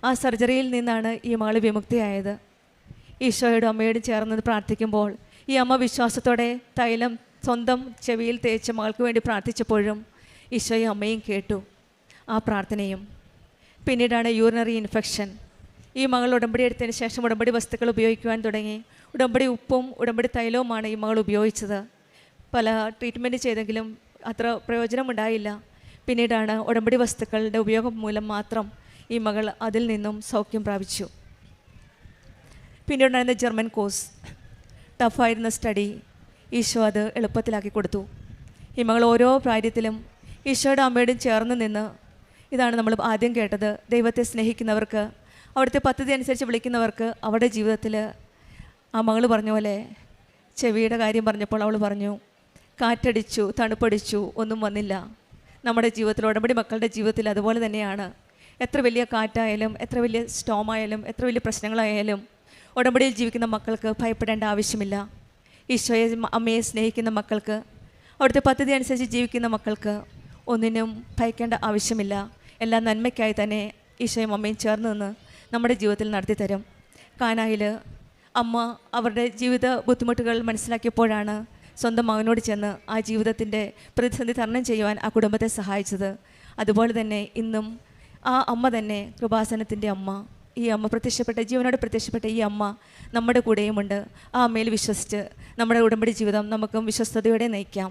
ആ സർജറിയിൽ നിന്നാണ് ഈ മകൾ വിമുക്തിയായത്. ഈശോയോടും അമ്മയോടും ചേർന്ന് പ്രാർത്ഥിക്കുമ്പോൾ ഈ അമ്മ വിശ്വാസത്തോടെ തൈലം സ്വന്തം ചെവിയിൽ തേച്ച് മകൾക്ക് വേണ്ടി പ്രാർത്ഥിച്ചപ്പോഴും ഈശോയും അമ്മയും കേട്ടു ആ പ്രാർത്ഥനയും. പിന്നീടാണ് യൂറിനറി ഇൻഫെക്ഷൻ. ഈ മകൾ ഉടമ്പടി എടുത്തതിന് ശേഷം ഉടമ്പടി വസ്തുക്കൾ ഉപയോഗിക്കുവാൻ തുടങ്ങി. ഉടമ്പടി ഉപ്പും ഉടമ്പടി തൈലവുമാണ് ഈ മകൾ ഉപയോഗിച്ചത്. പല ട്രീറ്റ്മെൻറ്റ് ചെയ്തെങ്കിലും അത്ര പ്രയോജനമുണ്ടായില്ല. പിന്നീടാണ് ഉടമ്പടി വസ്തുക്കളുടെ ഉപയോഗം മൂലം മാത്രം ഈ മകൾ അതിൽ നിന്നും സൗഖ്യം പ്രാപിച്ചു. പിന്നീടുണ്ടായിരുന്ന ജർമ്മൻ കോഴ്സ്, ടഫായിരുന്ന സ്റ്റഡി, ഈശോ അത് എളുപ്പത്തിലാക്കി കൊടുത്തു. ഈ മകൾ ഓരോ കാര്യത്തിലും ഈശോയുടെ അമ്മയോടും ചേർന്ന് നിന്ന്, ഇതാണ് നമ്മൾ ആദ്യം കേട്ടത്, ദൈവത്തെ സ്നേഹിക്കുന്നവർക്ക്, അവിടുത്തെ പദ്ധതി അനുസരിച്ച് വിളിക്കുന്നവർക്ക് അവരുടെ ജീവിതത്തിൽ ആ മകൾ പറഞ്ഞ പോലെ ചെവിയുടെ കാര്യം പറഞ്ഞപ്പോൾ അവൾ പറഞ്ഞു, കാറ്റടിച്ചു, തണുപ്പടിച്ചു, ഒന്നും വന്നില്ല. നമ്മുടെ ജീവിതത്തിൽ, ഉടമ്പടി മക്കളുടെ ജീവിതത്തിൽ അതുപോലെ തന്നെയാണ്. എത്ര വലിയ കാറ്റായാലും, എത്ര വലിയ സ്റ്റോമായാലും, എത്ര വലിയ പ്രശ്നങ്ങളായാലും ഉടമ്പടിയിൽ ജീവിക്കുന്ന മക്കൾക്ക് ഭയപ്പെടേണ്ട ആവശ്യമില്ല. ഈശോയെ, അമ്മയെ സ്നേഹിക്കുന്ന മക്കൾക്ക്, അവിടുത്തെ പദ്ധതി അനുസരിച്ച് ജീവിക്കുന്ന മക്കൾക്ക് ഒന്നിനും ഭയക്കേണ്ട ആവശ്യമില്ല. എല്ലാം നന്മയ്ക്കായി തന്നെ ഈശോയും അമ്മയും ചേർന്ന് നിന്ന് നമ്മുടെ ജീവിതത്തിൽ നടത്തിത്തരും. കാനായിൽ അമ്മ അവരുടെ ജീവിത ബുദ്ധിമുട്ടുകൾ മനസ്സിലാക്കിയപ്പോഴാണ് സ്വന്തം മകനോട് ചെന്ന് ആ ജീവിതത്തിൻ്റെ പ്രതിസന്ധി തരണം ചെയ്യുവാൻ ആ കുടുംബത്തെ സഹായിച്ചത്. അതുപോലെ തന്നെ ഇന്നും ആ അമ്മ തന്നെ, കൃപാസനത്തിൻ്റെ അമ്മ, ഈ അമ്മ ജീവനോട് പ്രത്യക്ഷപ്പെട്ട ഈ അമ്മ നമ്മുടെ കൂടെയുമുണ്ട്. ആ അമ്മയിൽ വിശ്വസിച്ച് നമ്മുടെ ഉടമ്പടി ജീവിതം നമുക്കും വിശ്വസ്തയോടെ നയിക്കാം.